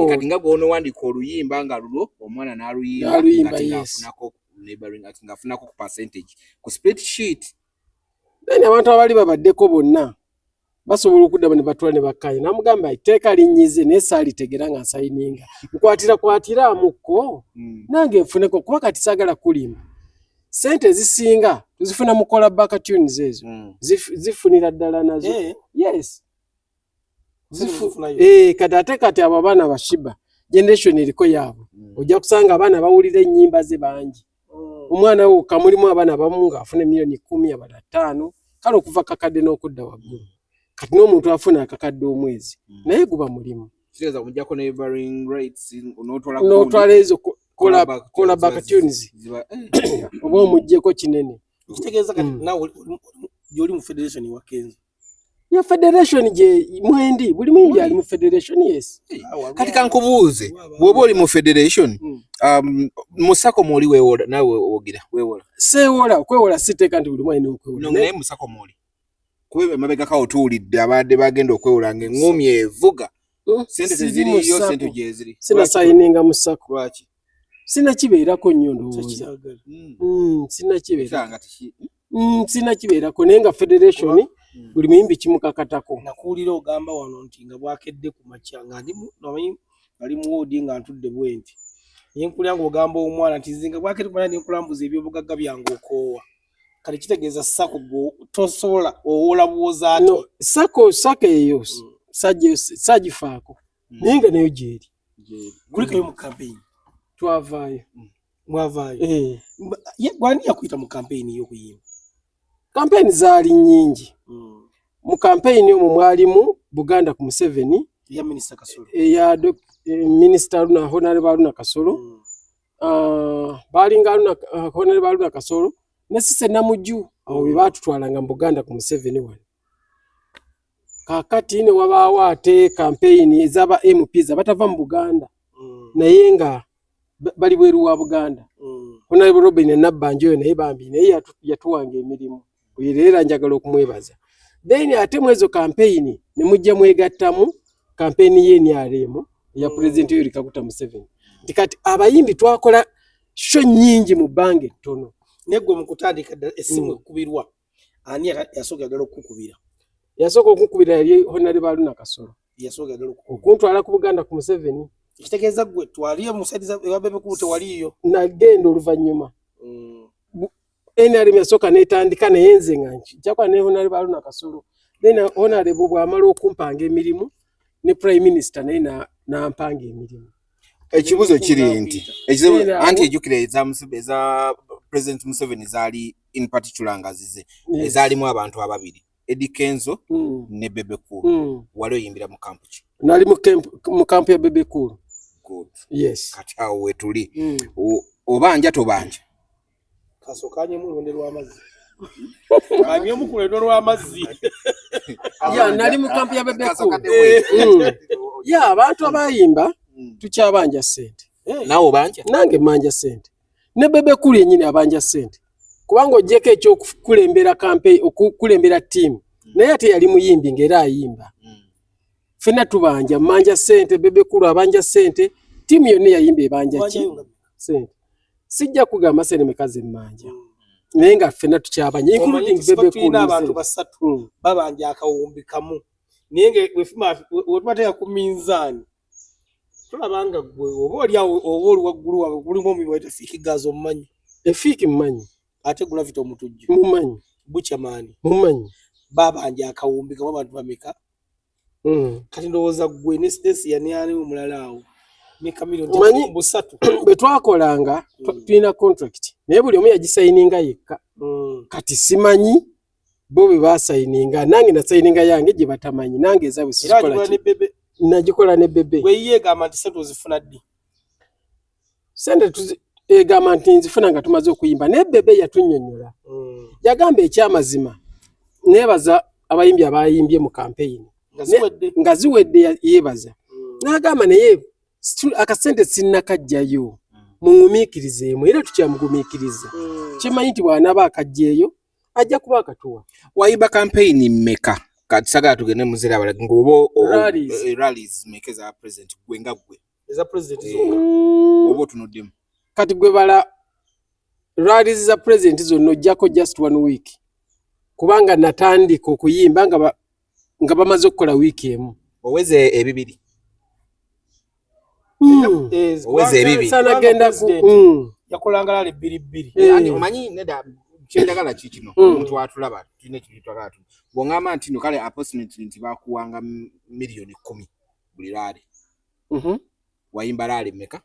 Kati nga gw'onowandiika oluyimba nga lulo omwana n'aluyimba kati ng'afunako neighboring acts ng'afunako ku percentage ku spreadsheet. Naye abantu abali babaddeko bonna basobola okudda ne batwala ne bakkaanya namugamba iteeka linnyize naye saalitegera nga nsayininga kwatira mukko nange nfuneko kuba kati saagala kulimba sente zisinga tuzifuna mu Collab tunes ezo zifunira ddala nazo yes kati abo abaana bashiba generation eriko yaabwe ojja kusanga abaana bawulira ennyimba ze bangi omwana wo kamulimu abaana abamu ng'afuna milioni 10 abala 5 kale okuva kakadde n'okudda waggulu kati n'omuntu afuna akakadde omwezi naye guba mulimu kitegeeza kumujjako neighboring rights n'otwala ezo Collab tunes oba omuggyeko kinene kitegeeza kati nawe gy'oli mu federation wa Kenzo ya federation je mwendi buli mwingi ali mu federation yes kati kankubuuze bw'oba oli mu federation musako muli weewola nawe ogira weewola seewola okwewola siteeka nti buli mwalina okwewola naye musako muli kuba emabega kawo tuwulidde abadde bagenda okwewola ng'eŋŋumi evuga sente teziriyo sente gyeziri sina sayininga musako lwaki sina kibeerako nnyo ndowooza sina kibeerako sina kibeerako naye nga federation buli muyimbi kimukakatako nakuwulira ogamba wano nti nga bwakedde ku makya nga ali mu woodi nga ntudde bwenti naye nkulira ng'ogamba omwana nti nze nga bwakedde kumanya nenkulambuza ebyobugagga byange okoowa kale kitegeeza sako tosobola owola buwoza ati sako eyo sagifaako naye nga nayo gyeri kulikayo mu campaign twavaayo mwavaayo gwani yakuyita mu campaign y'okuyimba kampeni zaali nnyingi mu kampeyini omwo mwalimu Buganda ku Museveni ya Minister Kasolo ya Minister Honorable Haruna Kasolo balinga Honorable Haruna Kasolo ne Sise Namuju abo be batutwalanga mu Buganda ku Museveni wano kakati ne wabaawo ate kampeyini ez'aba MPs abatava mu Buganda naye nga bali bweru wa Buganda Honorable Robin Nabbanjo naye bambi naye yatuwanga emirimu era njagala okumwebaza then ate mwezo campaign ne mujja mwegattamu campaign ye NRM ya President Yoweri Kaguta Museveni kati abayimbi twakola sho nyingi mu bange tono negwe mu kutandika essimu ekubirwa ani yasoga dalo okukubira yasooka okukubira yali Honorable Haruna Kasolo yasoga dalo okuntwala ku Buganda ku Museveni kitegeeza gwe twaliyo musaidiza ewabebe ku tewaliyo nagenda oluvannyuma NRM yasooka netandika naye nze nga njakwa ne Honorable Haruna Kasolo then Honorable bw'amala okumpanga emirimu ne Prime Minister naye nampanga emirimu ekibuzo kiri nti anti ejjukira eza President Museveni zaali in particular nga zize ezaalimu abantu ababiri Eddie Kenzo ne Bebe Cool wali oyimbira mu kampu ki nali mu kampu ya Bebe Cool good yes kati awo wetuli obanja tobanja kasokanye mu londe lw'amazzi kanye mu kulendo lw'amazzi ya nali mu kampu ya Bebe Cool ya abantu abayimba tukyabanja sente nawo banja nange manja sente ne Bebe Cool yennyini abanja sente kubanga ojjeko ekyokulembera campaign okukulembera team naye ate yali muyimbi ng'era ayimba fena tubanja manja sente Bebe Cool abanja sente team yonna yayimba ebanja sente sijja kugamba sente mekazi mmanja naye nga fena tukyabanja including Bebe Cool abantu basatu babanja akawumbi kamu naye nga wetubateeka ku minzaani tulabanga gwe oba oli waggulu wawe gulimu omubiwaita fiiki gazo mumanyi efiiki mumanyi ate gulavita omutujju mumanyi bukyamaani mumanyi babanja akawumbi kamu abantu bameka kati ndowooza gwe ne Stacy yani omulala awo ne Camille busatu bwe twakolanga tulina contract naye buli omu yagisayininga yekka kati simanyi bo bwe basayininga nange nasayininga yange gye batamanyi nange ezaabwe sikola nagikola ne Bebe gwe yeegamba nti sente ozifuna ddi sente egamba nti nzifuna nga tumaze okuyimba naye Bebe yatunnyonnyola yagamba ekyamazima neebaza abayimbi abayimbye mu campaign nga ziwedde yeebaza n'agamba naye akasente sinnakajjayo muŋumiikirizeemu era tukyamugumiikiriza kimanyi nti bw'anaaba akajjeeyo ajja kuba akatuwa wayimba campaign mmeka kati sagala tugende muzira abalagi ng'oba rallies mmeka eza president gwe nga gwe eza president oba otunuddemu kati gwe bala rallies za president zonna ojjako just 1 week kubanga natandika okuyimba nga nga bamaze okukola wiiki emu. Oweze ebibiri. Oweze ebibiri. Sana genda ku yakolanga lale 2. Yani omanyi neda kyendagala kikino omuntu atulaba tulina ekintu twagala tu. Bw'ongamba nti no kale approximately nti bakuwanga miliyoni 10 buli lale. Wayimba lale meka?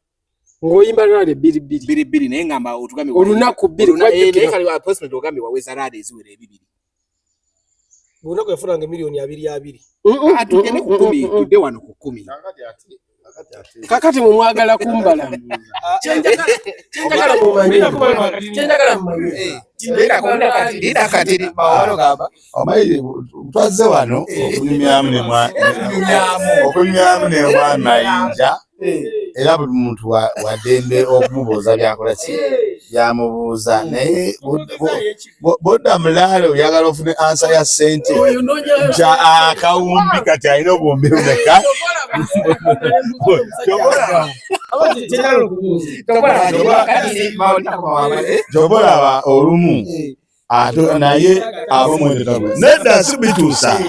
Ng'oyimba lale 2 naye ngamba otugambe olunaku 2 naye kale approximately ogambe waweza lale eziwera 2. Bw'onaku yafunanga miliyoni 2. Atugende ku 10 tudde wano ku 10. Kakati mumwagala kumbala. Chenjagala mumanyi. Ida katiri bawalo gaba. Omayi twaze wano okunyamyamu ne mwana yinja era buli muntu wadende okumubuuza byakola ki byamubuuza naye bodda mulalo oyagala ofune ansa ya ssente akawumbi kati alina obuwumbi bumeka jobolaba olumu naye abomwetetabu nedda sibituusa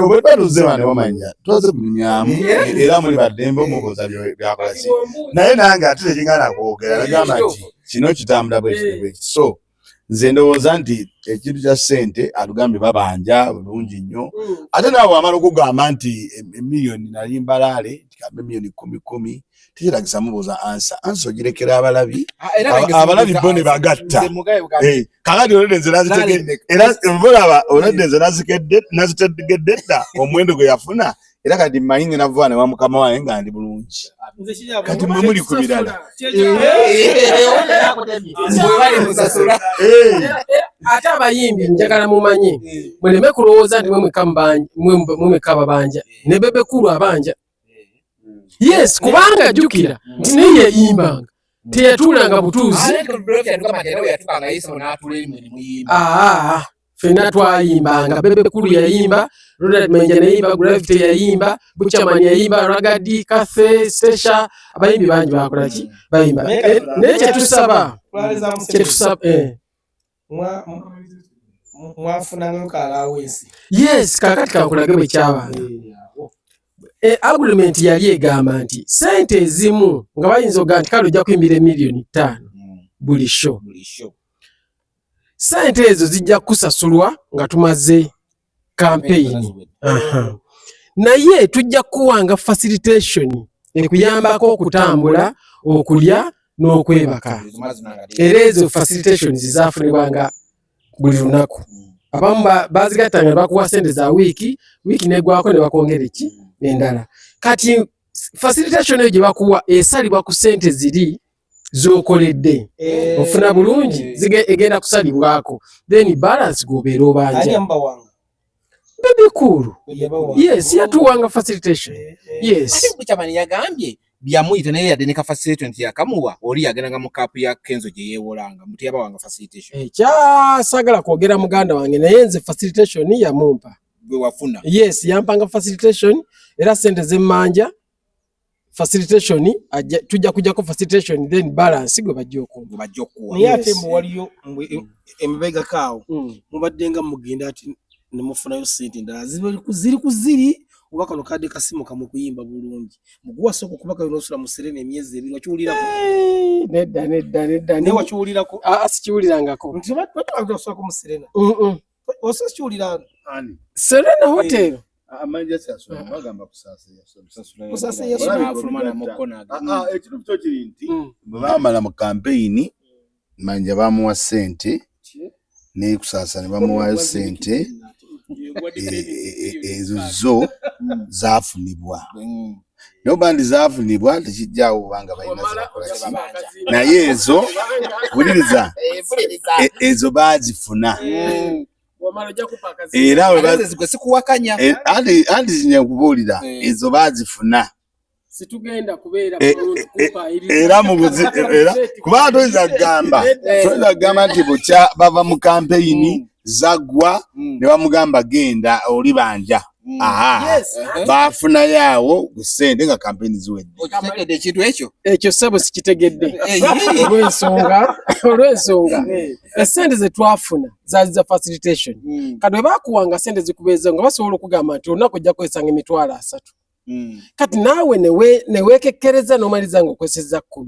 obwetatuze bane bamanya twaze kunyamyamu era muli baddembe omubuuza byakola ki naye nange ate tekingana kwogera nagamba nti kino kitambula bwekiti so nze ndowooza nti ekintu kya ssente atugambye babanja bulungi nnyo ate naawe wamala okugamba nti emiliyoni nali mbalaale tikambe miliyoni 10 tekiragisa mubuuza ansa ogirekera abalabi bo ne bagatta kakati olwedde nze nazitegedde era mbolaba olwedde nze nazitegedde dda omuwendo gwe yafuna era kati mmanyi ngenda vuba ne wa mukama wange nga ndi bulungi kati mwe muli ku birala ate abayimbi njagala mumanyi muleme kulowooza nti mwemweka babanja ne Bebe Cool abanja. Yes, kubanga jjukira nti naye yayimbanga teyatuulanga butuuzi. Ffenna twayimbanga. Bebe Cool yayimba, Ronald Menja yayimba, Gravity yayimba, Buchaman yayimba, Ragadi, Cafe, Sesha, abayimbi bangi bakola ki bayimba. Naye kyetusaba mwafunanga kalawensi. Yes, kakati kankulage bwe kyabanga. Agreement yali egamba nti sente ezimu nga bayinza oga nti kale ojja kuyimbira miliyoni 5 buli show. Sente ezo zijja kusasulwa nga tumaze campaign. Naye tujja kuwanga facilitation ekuyambako okutambula, okulya n'okwebaka. Era ezo facilitation zizaafunibwanga buli lunaku. Abamu bazigattanga ne bakuwa sente za wiiki negwako ne bakwongera ki endala. Kati facilitation eyo gye bakuwa esalibwa ku sente ziri z'okoledde. Ofuna bulungi egenda kusalibwako. Then balance gobeera obanja. Bebe Cool. Yes, yatuwanga facilitation. Yes. Ate Buchaman yagambye byamuyita naye yadde ne ka facilitation yakamuwa oli yagendanga mu kapu ya Kenzo gye yeewolanga muti yabawanga facilitation. Kyasagala kwogera muganda wange naye nze facilitation yamumpa. Gwe wafuna. Yes, yampanga facilitation era sente zemmanja facilitation tujja kujjako facilitation then balance gwe bajja okuwa. Naye ate mbu waliyo embega kaawo mubaddenga mugenda ati ne mufunayo sente ndala ziri kuziri oba kano kadde kasimu kamwe kuyimba bulungi muguwa soko kubaka yonosula mu Serena emyezi ebiri wakiwulirako. Nedda ne wakiwulirako sikiwulirangako nti batwagusako mu Serena osa kiwulira ani Serena Hotel amanja sasula bagamba kusasa yasula mukona ekintu kyo kiri nti bamala mu campaign manja bamuwa sente ne kusasa ne bamuwa sente ezo zaafunibwa nobandi zaafunibwa tekijjawo banga balina zakola naye ezo buliriza ezo baazifuna era sikuwakanya anti zinya kubuulira ezo baazifuna situgenda kubeera era kubanga toyinza kugamba nti bukya bava mu campaign zaggwa ne bamugamba genda oli banja Bafuna yawo kusende nga campaign ziwedde. Okitegedde ekintu ekyo sebo sikitegedde olw'ensonga esente ze twafuna zaali za facilitation kati bwe bakuwanga sente zikubeeza nga basobola okugamba nti olunaku ojja kwesanga emitwalo 3 kati naawe neweekekkereza n'omaliza ng'okozesezza 10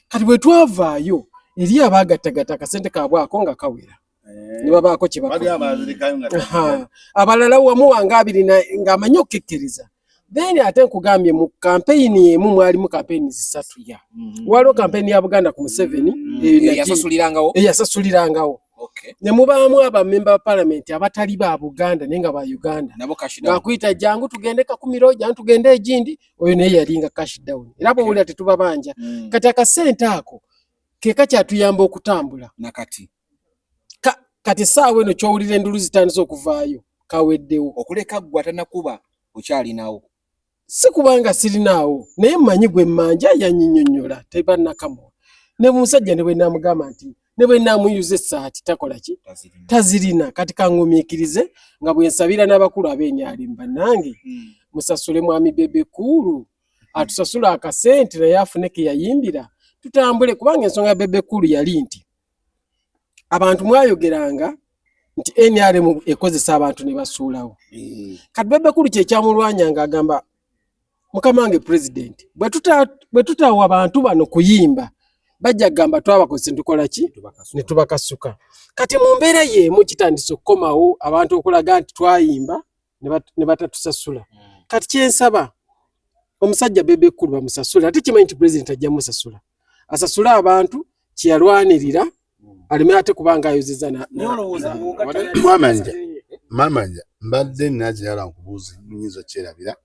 kati bwe twavaayo eri abaagattagatta akasente kaabwe ako nga kawera ne babaako kye bakola abalala wamu wange 2 ng'amanyi okukekkereza then ate nkugambye mu kampeyini emu mwalimu kampeyini 3 waliwo kampeyini ya Buganda ku Museveni eyasasulirangawo ne mubaamu abamemba ba palamenti abatali ba Buganda naye nga ba Uganda ng'akuyita jangu tugende Kakumiro jangu tugende Egindi oyo naye yalinga cash down era bw'owulira tetubabanja kati akasente ako ke kakyatuyamba okutambula nakati kati saawa eno kyowulira endulu zitandise okuvaayo kaweddewo okuleka ggwe atanakuba okyalinawo si kubanga sirinaawo naye mmanyi gwe mmanja yanyinyonnyola tebannakamuwa ne musajja ne bwe naamugamba nti ne bwe naamuyuza essaati takola ki tazirina kati kangumiikirize nga bwe nsabira n'abakulu ab'enyali bannange musasule mwami Bebe Cool atusasula akasente naye afune ke yayimbira tutambule kubanga ensonga ya Bebe Cool yali nti abantu mwayogeranga nti NRM ekozesa abantu ne basuulawo kati Bebe Cool kye kyamulwanya ng'agamba mukama wange president bwe tutaawa abantu bano kuyimba bajja gamba twabakozesa tukola ki ne tubakasuka kati mu mbeera y'emu kitandise okukomawo abantu okulaga nti twayimba ne batatusasula kati kyensaba omusajja Bebe Cool bamusasula ate kimanyi nti president ajja musasula asasula abantu kyeyalwanirira aleme ate kubanga ayozeza mamanja mbadde nakyala nkubuuza nyinza kyerabira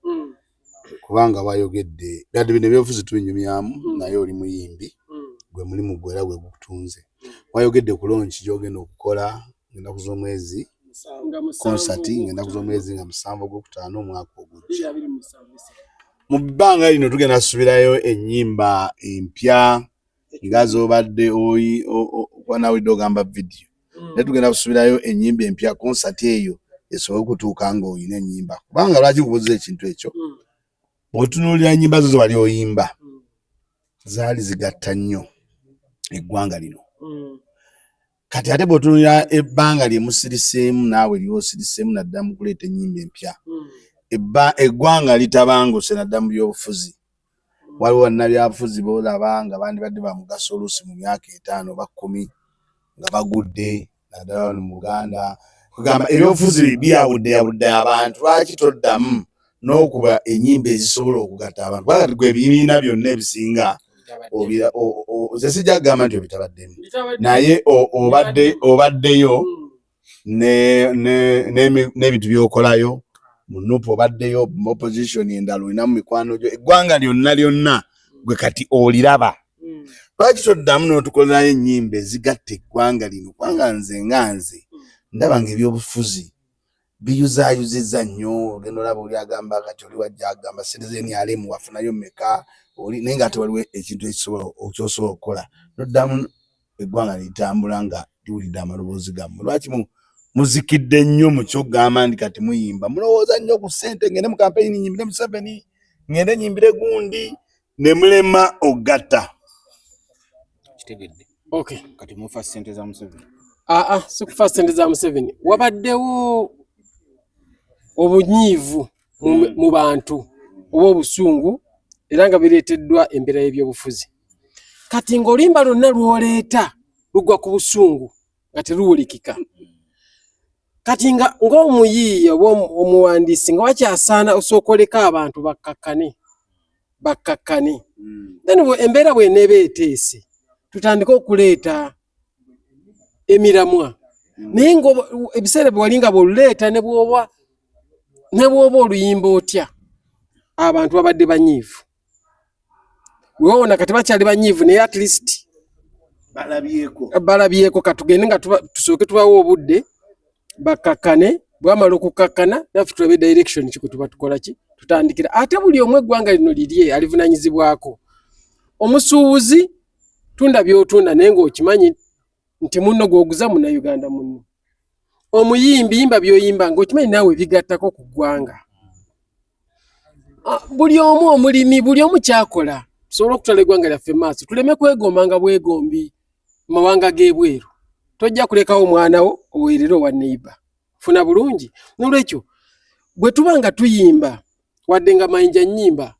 kubanga wayogedde byadde bino byobufuzi tubinyumyamu naye oli muyimbi gwe mulimu gwera gwe gukutunze wayogedde ku launch gy'ogenda okukola ennaku z'omwezi concert ng'ennaku z'omwezi nga 7 Ogwokutaano omwaka ogujja mu bbanga lino tugenda kusubirayo ennyimba empya nga z'obadde wanawidde ogamba video naye tugenda kusubirayo ennyimba empya concert eyo esobole okutuuka ng'olina ennyimba kubanga lwaki kubuuza ekintu ekyo bw'otunuulira ennyimba zo wali oyimba zaali zigatta nnyo eggwanga lino kati ate bw'otunuulira ebbanga lye musiriseemu naawe ly'osiriseemu naddamu kuleeta ennyimba empya eggwanga litabanguse naddamu by'obufuzi waliwo bannabyabufuzi boolaba nga bandibadde ba mugaso oluusi mu myaka 5 oba 10 nga bagudde naddala mu Buganda kugamba ebyobufuzi byawudde abantu lwaki toddamu n'okuba ennyimba ezisobola okugatta abantu bwakati gwe ebibiina byonna ebisinga ze sijja kugamba nti obitabaddemu naye obaddeyo n'ebintu by'okolayo mu nupu obaddeyo mu opposition endala olinamu mikwano gyo eggwanga lyonna gwe kati oliraba lwaki toddamu n'otukolerayo ennyimba ezigatta eggwanga lino kubanga nze ndaba ng'ebyobufuzi biyuzaayuzizza nnyo ogenda olaba oli agamba kati oli wajja agamba sente z'NRM wafunayo mmeka naye ng'ate waliwo ekintu ekyosobola okukola noddamu eggwanga litambula nga liwulidde amaloboozi gammwe lwaki muzikidde nnyo mu kyogamba ndi kati muyimba mulowooza nnyo ku ssente ngende mu kampeyini nyimbire Museveni ngende nyimbire gundi ne mulema ogatta kitegedde okay kati mufa ssente za Museveni sikufa ssente za Museveni wabaddewo obunyiivu mu bantu oba obusungu era nga bireeteddwa embeera y'ebyobufuzi kati ng'olimba lwonna lw'oleeta lugwa ku busungu nga teruwulikika kati ng'omuyiiya oba omuwandiisi nga wakyasaana osookoleko abantu bakkakkane then embeera bw'eneeba eteese tutandike okuleeta emiramwa naye ebiseera bwe wali nga bw'oluleeta ne bw'oba oluyimba otya abantu babadde banyiivu wewona kati bakyali banyiivu naye at least balabyeko katugende nga tusooke tubawo obudde bakkakkane bwamala okukakkana naffe tulabe direction kiko tuba tukola ki tutandikira ate buli omu eggwanga lino lirye alivunanyizibwako omusuubuzi tunda by'otunda naye ng'okimanyi nti munno gw'oguza munna Uganda munno omuyimbi yimba by'oyimba ng'okimanyi naawe bigattako ku ggwanga buli omu omulimi buli omu kyakola tusobola okutwala eggwanga lyaffe maaso tuleme kwegombanga bwegombi mawanga g'ebweru tojja kulekawo omwana wo oweerere owa neighbor funa bulungi nolwekyo bwe tuba nga tuyimba wadde nga Mayinja nnyimba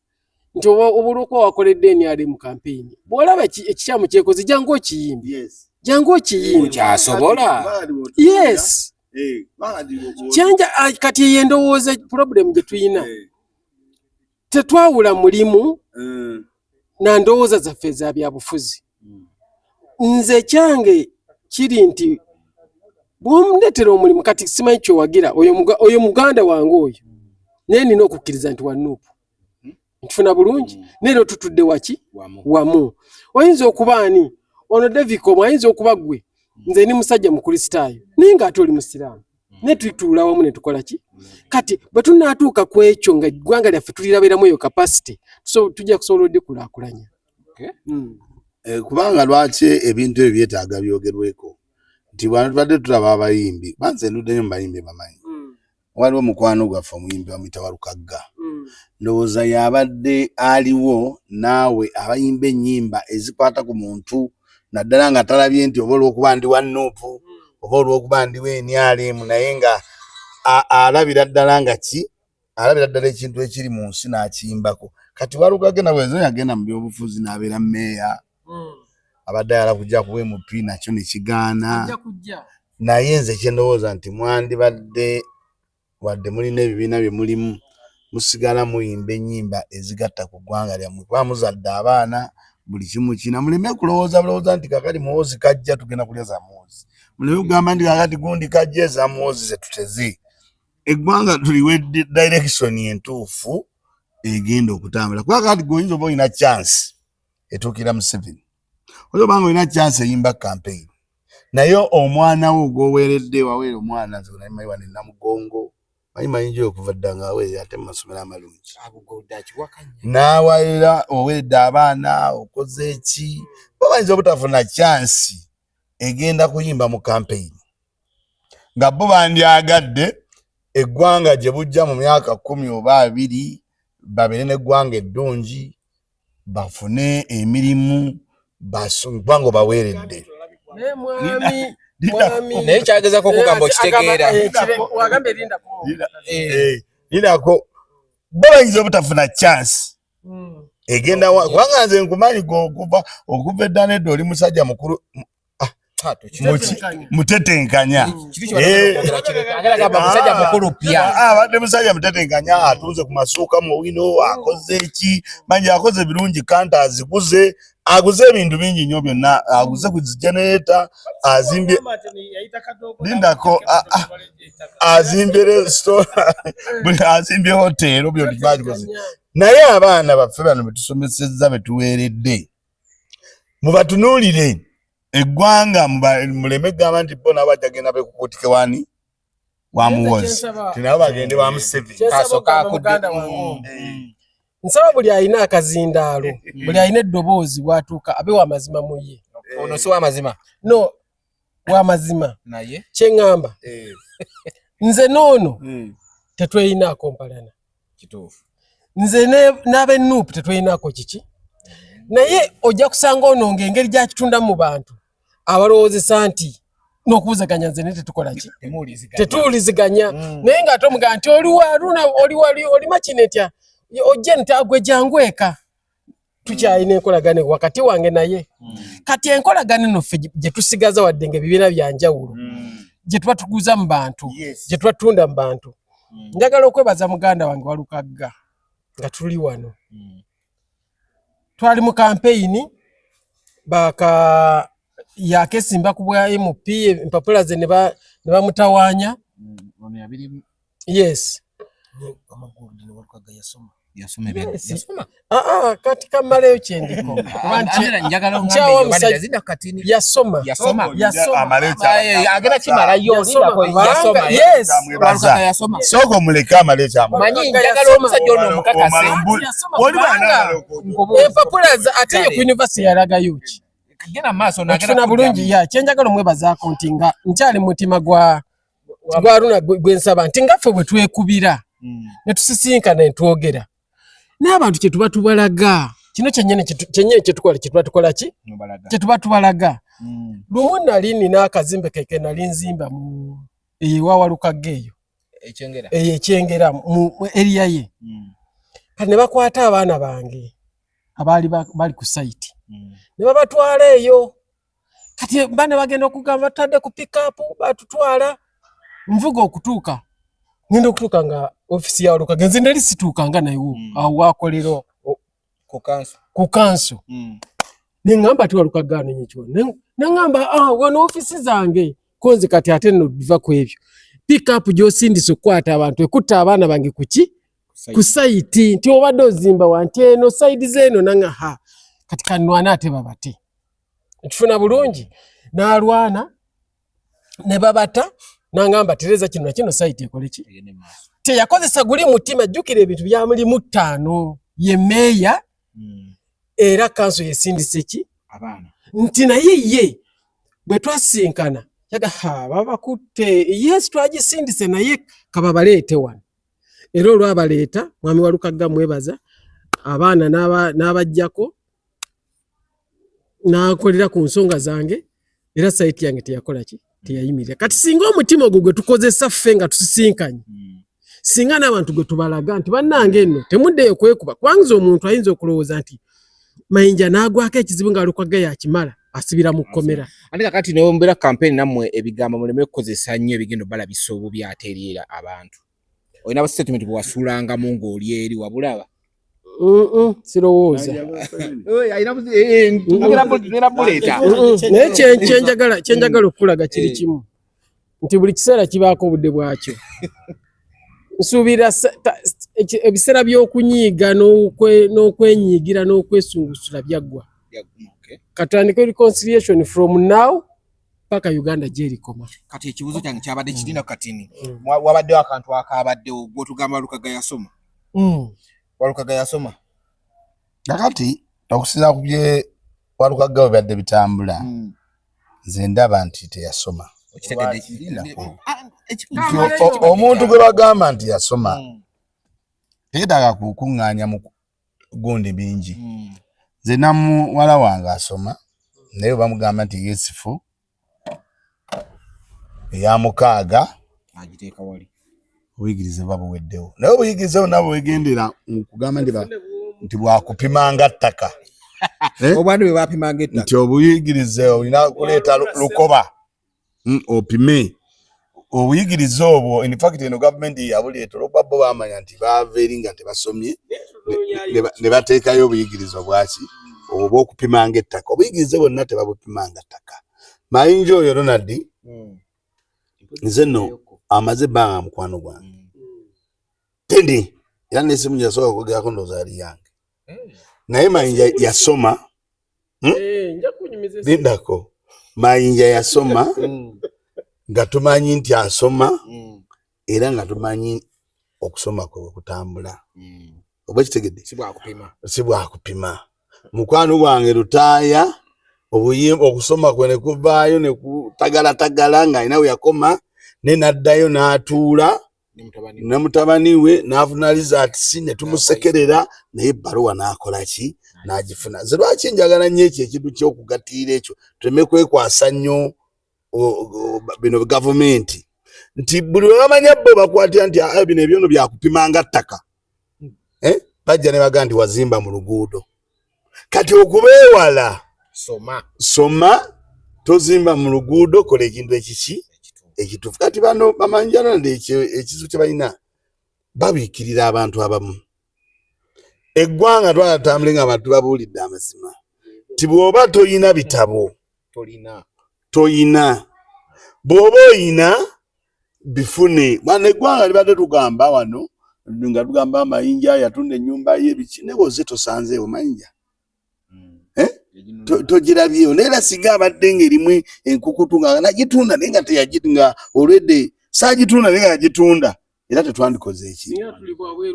nti obuloko wakoledde NRM campaign bw'olaba ekikyamu kyekoze jangu okiyimbe jangu okiyimbe kyasobola yes kyanja kati yendowooza problem gye tuyina tetwawula mulimu na ndowooza zaffe za byabufuzi nze kyange kiri nti bw'omundetera omulimu kati simanyi kyowagira oyo muganda wange oyo naye nina okukkiriza nti wanuupu ntufuna bulungi neero tutudde waki wamu oyinza okuba ani ono Devicom ayinza okuba gwe nze ni musajja mukristaayo naye ng'ate oli musiraamu ne tutuula wamu ne tukola ki kati bwe tunaatuuka ku ekyo nga eggwanga lyaffe tulirabiramu eyo capacity tujja kusobola oddikulaakulanya kubanga lwaki ebintu ebyo byetaaga byogerweko nti bwana tubadde tulaba abayimbi banze nduddeyo mu bayimbi bamanyi waliwo mukwano gwaffe omuyimbi bamuyita Walukagga ndowooza yabadde aliwo naawe abayimba ennyimba ezikwata ku muntu naddala nga talabye nti oba olw'okuba ndi wa Nuupu oba olw'okuba ndi wa NRM naye nga alabira ddala nga alabira ddala ekintu ekiri mu nsi n'akiyimbako kati Walukagga nawe ezo yagenda mu byobufuzi n'abeera mmeeya abadde ayala kujja kuba MP nakyo ne kigaana naye nze kye ndowooza nti mwandibadde wadde mulina ebibiina bye mulimu musigala muyimba ennyimba ezigatta ku ggwanga lyammwe kuba muzadde abaana buli kimu kina muleme kulowooza bulowooza nti kakati muwoozi kajja tugenda kulya za muwoozi muleme kugamba nti kakati gundi kajja eza muwoozi ze tuteze eggwanga tuliwe direction entuufu egenda okutambula kuba kakati goyinza oba olina chance etuukira mu 7 oyinza obanga olina chance eyimba campaign naye omwana wo gwoweeredde waweera omwana nze namanyi wane Namugongo Mayinja okuva dda nga aweerera ate mu masomero amalungi n'awaera oweedde abaana okoze eki bayinza obutafuna chance egenda kuyimba mu campaign nga bo bandyagadde eggwanga gye bujja mu myaka 10 oba 2 babeere n'eggwanga eddungi bafune emirimu eggwanga baweeredde naye kyagezako okugamba okitegeera linako bo bayinza obutafuna chance egenda kubanga nze nkumanyi okuva eddana edda oli musajja mukulu mutetenkanya abadde musajja mutetenkanya atunze ku masuuka mu wino akoze eki manyi akoze birungi kanta aziguze aguze ebintu bingi nnyo byonna aguze ku generator azimbye lindako azimbye restaurant azimbye hotel byo tubagikoze naye abaana baffe bano betusomesezza betuweeredde mubatunuulire eggwanga muleme gamba nti bona bajagenda bekukutike wani wa muwozi tinabo bagende wa Museveni nsaba buli alina akazindaalo buli alina eddoboozi bwatuuka abe wa mazima mu ye ono si wa mazima no wa mazima naye kyeŋŋamba nze n'ono tetweyinaako mpalana kituufu nze n'ab'Nuupu tetweyinaako kiki naye ojja kusanga ono ng'engeri gy'akitunda mu bantu abalowoozesa nti n'okubuzaganya nze ne tetukola ki tetuwuliziganya naye ng'ate omugamba nti oli makinetya ojje ntagwe jangu eka tukyalina enkolagane wakati wange naye kati enkolagane noffe gye tusigaza wadde ng'ebibiina bya njawulo gye tuba tuguza mu bantu gye tuba tutunda mu bantu njagala okwebaza muganda wange Walukagga nga tuli wano twali mu kampeyini yakesimba ku bwa MP empapula ze ne bamutawaanya yes yasoma kati kamaleyo kyendiko soko muleke amaleyo empapula ate yo ku university yalagayo ki okufuna bulungi kyenjagala omwebazaako nti nga nkyali mutima gwa Aruna gwensaba nti ngaffe bwe twekubira ne tusisinkana ne twogera n'abantu kye tuba tubalaga kino kyennyini kyetukola ki kye tuba tubalaga. Lumu nali nina akazimbe keke nali nzimba mu ewawalukaga eyo ekyengera mu eriya ye. Kati ne bakwata abaana bange abaali bali ku site ne babatwala eyo. Kati bane bagenda okugamba batadde ku pick up batutwala nvuga okutuuka ngenda okutuuka nga ofisi ya Walukaga nze ndali situukanga nayo awo wakolero ku kanso nengamba ti Walukaga n'ekyo nengamba wano ofisi zange konze kati ate no biva ku ebyo pick up gyosindise okukwata abantu ekutta abaana bange kuki ku site nti obadde ozimba wanti eno side zeno nanga kati kanwana ate babate ekifuna bulungi n'alwana ne babata nangamba tereza kino site ekole ki teyakozesa guli mutima jjukira ebintu byamulimu 5 ye meya era kanso yesindise ki abaana nti naye ye bwe twasinkana yaga babakutte yes twagisindise naye kababaleete wano era olwabaleeta mwami Walukaga mwebaza abaana n'abajjako n'akolera ku nsonga zange era site yange teyakola ki teyayimirira. Kati singa omutima ogwo gwe tukozesa ffe nga tusisinkanye singa n'abantu gwe tubalaga nti bannange nno temuddeyo kwekuba kwanza omuntu ayinza okulowooza nti Mayinja n'agwako ekizibu nga Walukaga yakimala asibira mu kkomera. Ate kakati n'omubeera campaign nammwe ebigambo muleme kukozesa nnyo ebigendo balabisa obubi ate eriera abantu. Olina statement bwe wasuulangamu ng'oli eri wabulaba? Sirowooza. Naye kyenjagala okukulaga kiri kimu nti buli kiseera kibaako obudde bwakyo. Nsuubira ebiseera by'okunyiiga n'okwenyiigira n'okwesungusula byaggwa. Katandika reconciliation from now paka Uganda gyerikoma. Kati ekibuzo kyange kyabadde kirina katini wabaddewo akantu akaabaddewo gw'otugamba Walukaga yasoma. Walukaga yasoma nakati okusinza ku bye Walukaga bwe byadde bitambula nze ndaba nti teyasoma. Omuntu gwe bagamba nti yasoma teetaaga kukuŋŋaanya mu gundi bingi. Nze namuwala wange asoma naye bamugamba nti yesifu eya mukaaga agiteeka wali obuyigirize babuweddewo naye obuyigirize nabo wegendera kugamba nti bwakupimanga ttaka obwandu bwe bapimanga ettaka nti obuyigirize olina kuleeta lukoba opime obuyigirize obwo. In fact eno gavumenti yabuleeta olwokuba bo bamanya nti baava eri nga tebasomye ne bateekayo obuyigirize obwaki obw'okupimanga ettaka. Obuyigirize bwonna tebabupimanga ttaka. Mayinja oyo Ronald nze nno amaze ebbanga mukwano gwange tendi era n'essimu gyasobola okugerako ndowooza yali yange naye Mayinja yasoma lindako Mayinja yasoma nga tumanyi nti asoma era nga tumanyi okusoma kwe kutambula oba kitegedde si bwakupima. Mukwano gwange Lutaaya okusoma kwe ne kuvaayo ne kutagalatagala nga alina we yakoma ne n'addayo n'atuula ne mutabani we n'afuna results ne tumusekerera naye ebbaluwa n'akola ki n'agifuna. Nze lwaki njagala nnyo ekyo ekintu ky'okugatiira ekyo tuleme kwekwasa nnyo bino gavumenti nti buli we bamanya bo bakwatira nti bino ebyono byakupimanga ttaka bajja ne baga nti wazimba mu luguudo. Kati okubeewala soma tozimba mu luguudo kola ekintu ekiki ekituufu. Kati bano bamanjana ekizu kye balina babiikirira abantu abamu. Eggwanga twalatambule nga abantu babuulidde amazima ti bw'oba toyina bitabo toyina bw'oba oyina bifune. Bwana eggwanga libadde tugamba wano nga tugamba Mayinja yatunda ennyumba ye biki ne bwoze tosanzeewo Mayinja togirabyewo naye singa abadde ng'erimu enkukutu nga nagitunda naye nga teyagitunga olwedde saagitunda naye nga yagitunda era tetwandikoze eki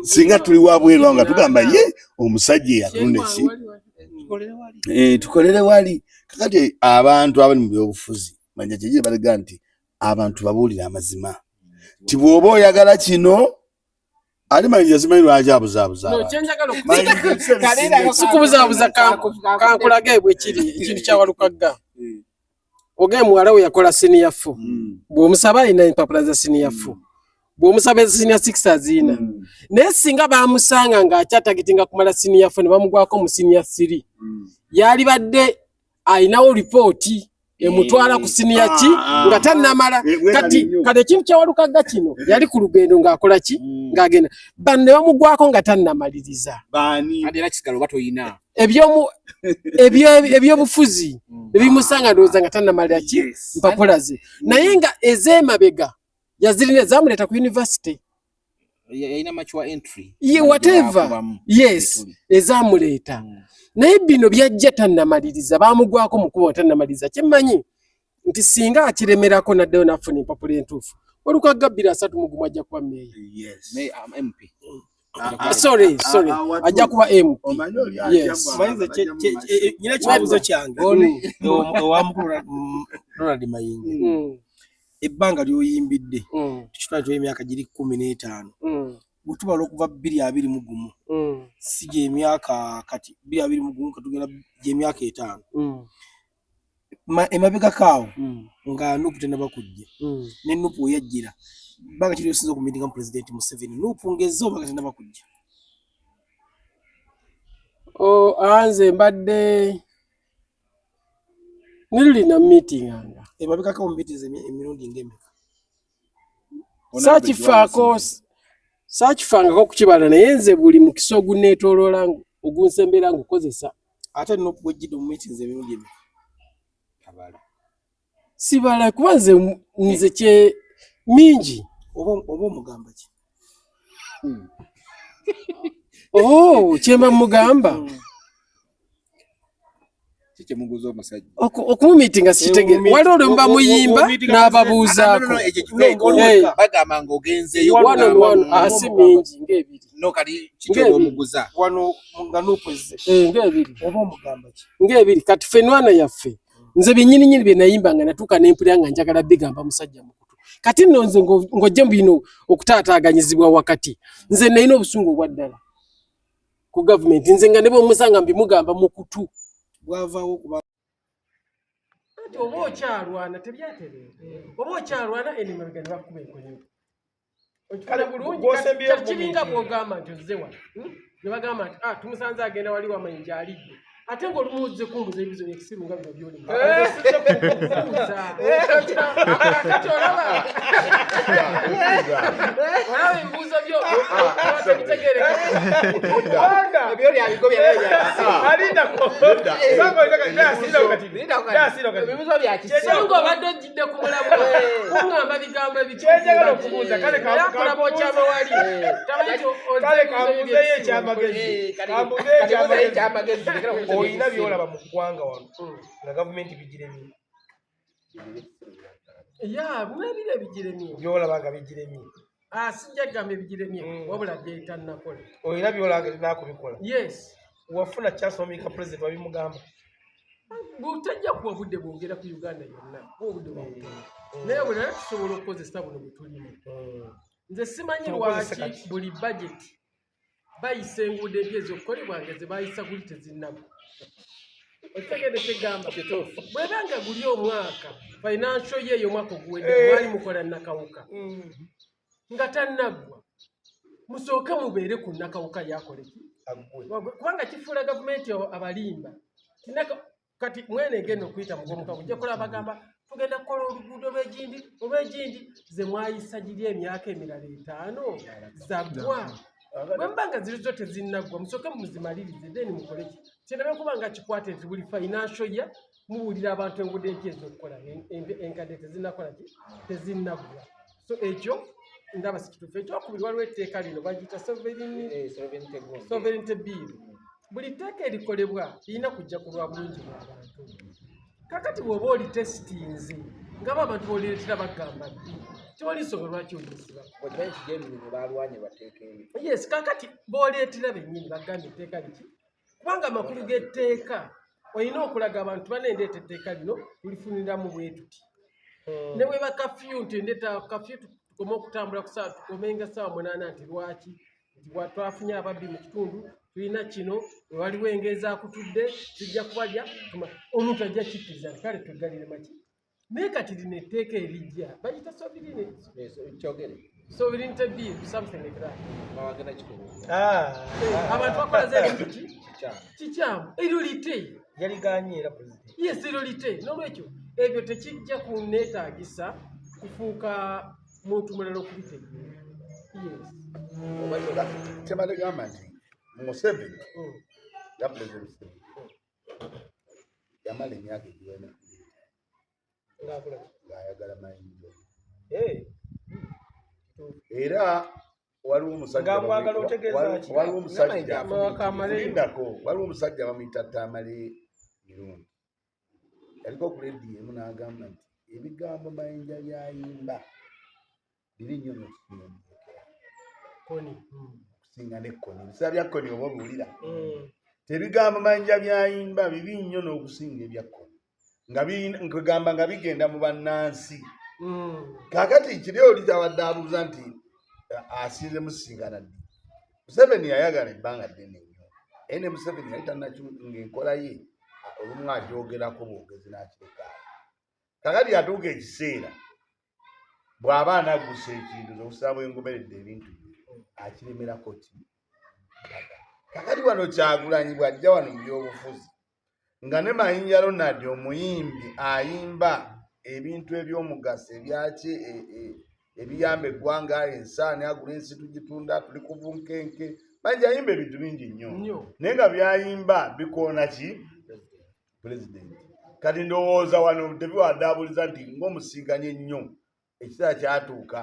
singa tuli wabweru nga tugamba ye omusajja yatunda eki tukolere wali. Kakati abantu abali mu byobufuzi manya kyekiri balega nti abantu babuulira amazima ti bw'oba oyagala kino ali mayinja simanyi lwaki abuzaabuza no abantu. kyenjagala Kalera sikubuzaabuza kankulage bwe kiri ekintu kya Walukagga. Oge muwala we yakola senior 4 bw'omusaba alina empapula za senior 4 bw'omusaba za senior 6 azina naye singa bamusanga ng'akyatagitinga kumala senior 4 ne bamugwako mu senior 3 yali badde ayinawo lipooti emutwala ku senior ki nga tannamala kati ekintu kya Walukagga kino yali ku lugendo ng'akola ki ng'agenda bano ne bamugwako nga tannamaliriza adera kisigalo batoyina ebyobufuzi ebimusanga ndowooza nga tannamalira ki mpapula ze naye nga ez'emabega yazirina zamuleeta ku university yayina machuwa entry whatever yes ezamuleeta naye bino byajja tannamaliriza bamugwako mukuba tannamaliriza kyemmanyi nti singa akiremerako naddeyo nafuna empapula entuufu Walukagga 231 ajja kuba meeya MP sorry ajja kuba MP yes nyina kibuuzo kyange owamukulu Ronald Mayinja ebbanga lyoyimbidde tukitwala emyaka giri 15 butubala okuva 2021 si gye emyaka kati 2021 katugenda gye emyaka 5 emabega kaawo nga Nuupu tennaba kujja ne Nuupu yajjira banga kiri osinza okumitinga mu President Museveni Nuupu ngezzo banga tennaba kujja anze mbadde nilina meeting anga emabega kaawo mbitize emirundi ng'emeka saakifangako kukibala naye nze buli mukisa ogunneetooloola ogunsembera ngukozesa ate Nuupu bwejjidde mu meetings emirundi emeka sibala kuba nze kye mingi oba omugamba ki kyemba mugamba kichemuguza omusajja okumumitinga sikitegere waliwo lwe muba muyimba n'ababuuzaako bagamba ng'ogenzeyo asi mingi ng'ebiri no kali kityo omuguza wano nga Nuupu ng'ebiri oba omugamba ki ng'ebiri kati fenwana yaffe nze byennyininyini bye nayimba nga natuuka n'empulira nga njagala bigamba musajja mukutu kati nno nze ng'ojje bino okutaataaganyizibwa wakati nze nalina obusungu obwa ddala ku gavumenti nze nga ne bw'omusanga mbimugamba mukutu bwavaawo kuba nti oba okyalwana tebyatereera oba okyalwana enimabega ne bakuba enkonyoto okifuna bulungi kiringa bw'ogamba nti ozze wano ne bagamba nti tumusanze agenda wali Wamayinja alidde ate ng'olumuwuze kumbuza ebizo byekisiru nga bino byoli olaba ebibuuzo byo bitegerekanga obadde ojjidde ku mulamu kuŋŋamba bigambo ebikulakulaba okyama wali oyina byolaba mu ggwanga wano nga gavumenti bigiremye mwebire bigiremye byolaba nga bigiremye sijja kugamba ebigiremye wabula byetannakola oyina byolaba nga kubikola yes wafuna kyasomika president wabimugamba butajja kuba budde bwongera ku Uganda yonna obudde bwongera naye bwe tusobola okukozesa buno bwe tulimu nze simanyi lwaki buli bajeti bayisa enguudo empya ez'okukolebwa nga ze bayisa guli tezinnaba okitegedde kyegamba bwebanga guli omwaka financial ye ey'omwaka oguwedde mwali mukola nakawuka nga tannaggwa musooke mubeere ku nakawuka yakoleki kubanga kifuula gavumenti abalimba kati mwene egenda okuyita mugomuka ujja kola bagamba tugenda kukola oluguudo olw'egindi ze mwayisa giri emyaka emirala 5 zaggwa bwembanga zirizo tezinnaggwa musooke muzimalirize then mukoleki kyendabe kubanga kikwate nti buli financial year muwulira abantu enguudo empya ez'okukola enkadde tezinnakolaki tezinnaggwa so ekyo ndaba sikituufu ekyokubiri waliwo etteeka lino bagiyita sovereignty bill buli tteeka erikolebwa lirina kujja ku lwa bulungi bw'abantu kakati bw'oba oli tesitinze ngaba abantu boliretera bagamba tewali nsonga lwaki olisiba yes kakati boleetera bennyini bagamba etteeka liki kubanga amakulu g'etteeka olina okulaga abantu banendeeta etteeka lino tulifuniramu bwe tuti ne bwe bakafyu nti ndeeta kafyu tukome okutambula ku saawa tukomenga saawa 8 nti lwaki twafunye ababbi mu kitundu tulina kino waliwo engeza akutudde zijja kubalya omuntu ajja kikkiriza kale twegalire maki naye kati lino etteeka erijja bayita sovereignty bill something like that abantu bakola zebintu kikyamu erolite yaliganye era president yes erolite n'olwekyo ebyo tekijja kunneetaagisa kufuuka muntu mulala okubitegeera tebalegamba nti Museveni ya president yamala emyaka egiwena ng'ayagala mayinja era waliwo omusajja bamuyita Tamale Mirundi yaliko ku leediyo emu n'agamba nti ebigambo mayinja byayimba biri nnyo okusinga n'ekkoni ebiseera bya kkoni oba obuwulira tebigambo mayinja byayimba bibi nnyo n'okusinga ebya kkoni nkugamba nga bigenda mu bannansi kaakati kiri oli kyabadde abuuza nti asinze musisinkana ddi Museveni yayagala ebbanga ddene nnyo naye ne Museveni yali tannakyuka enkola ye olumu agyogerako bwogezi n'akireka kaakati atuuka ekiseera bw'aba anaggusa ekintu n'okusaba bwengomeredde ebintu akiremerako ki kaakati wano Kyagulanyi bw'ajja wano mu byobufuzi nga ne Mayinja Ronald omuyimbi ayimba ebintu eby'omugaso ebyaki ebiyamba eggwanga ensaani agula ensi tugitunda tuli ku bunkenke Mayinja ayimba ebintu bingi nnyo naye nga byayimba bikoona ki pulezidenti kati ndowooza wano tebiwadaabuliza nti ng'omusinkanye ennyo ekiseera kyatuuka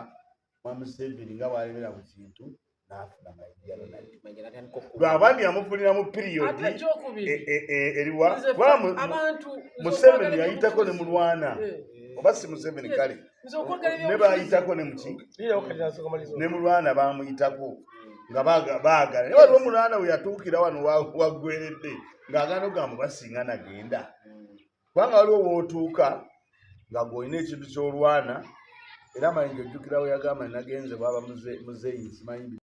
mwa Museveni nga bw'alemera ku kintu n'afuna Mayinja Ronald lwabandi yamufuniramu piriyodi eriwa Museveni yayitako ne mulwana oba si Museveni kale ne bayitako ne muki ne mulwana bamuyitako nga baagala naye waliwo mulwana we yatuukira wano waggweredde ng'agaana ogamba basinga nagenda kubanga waliwo wootuuka nga gw'olina ekintu ky'olwana era Mayinja ojjukira we yagamba nagenze bwaba muzeeyi simanyi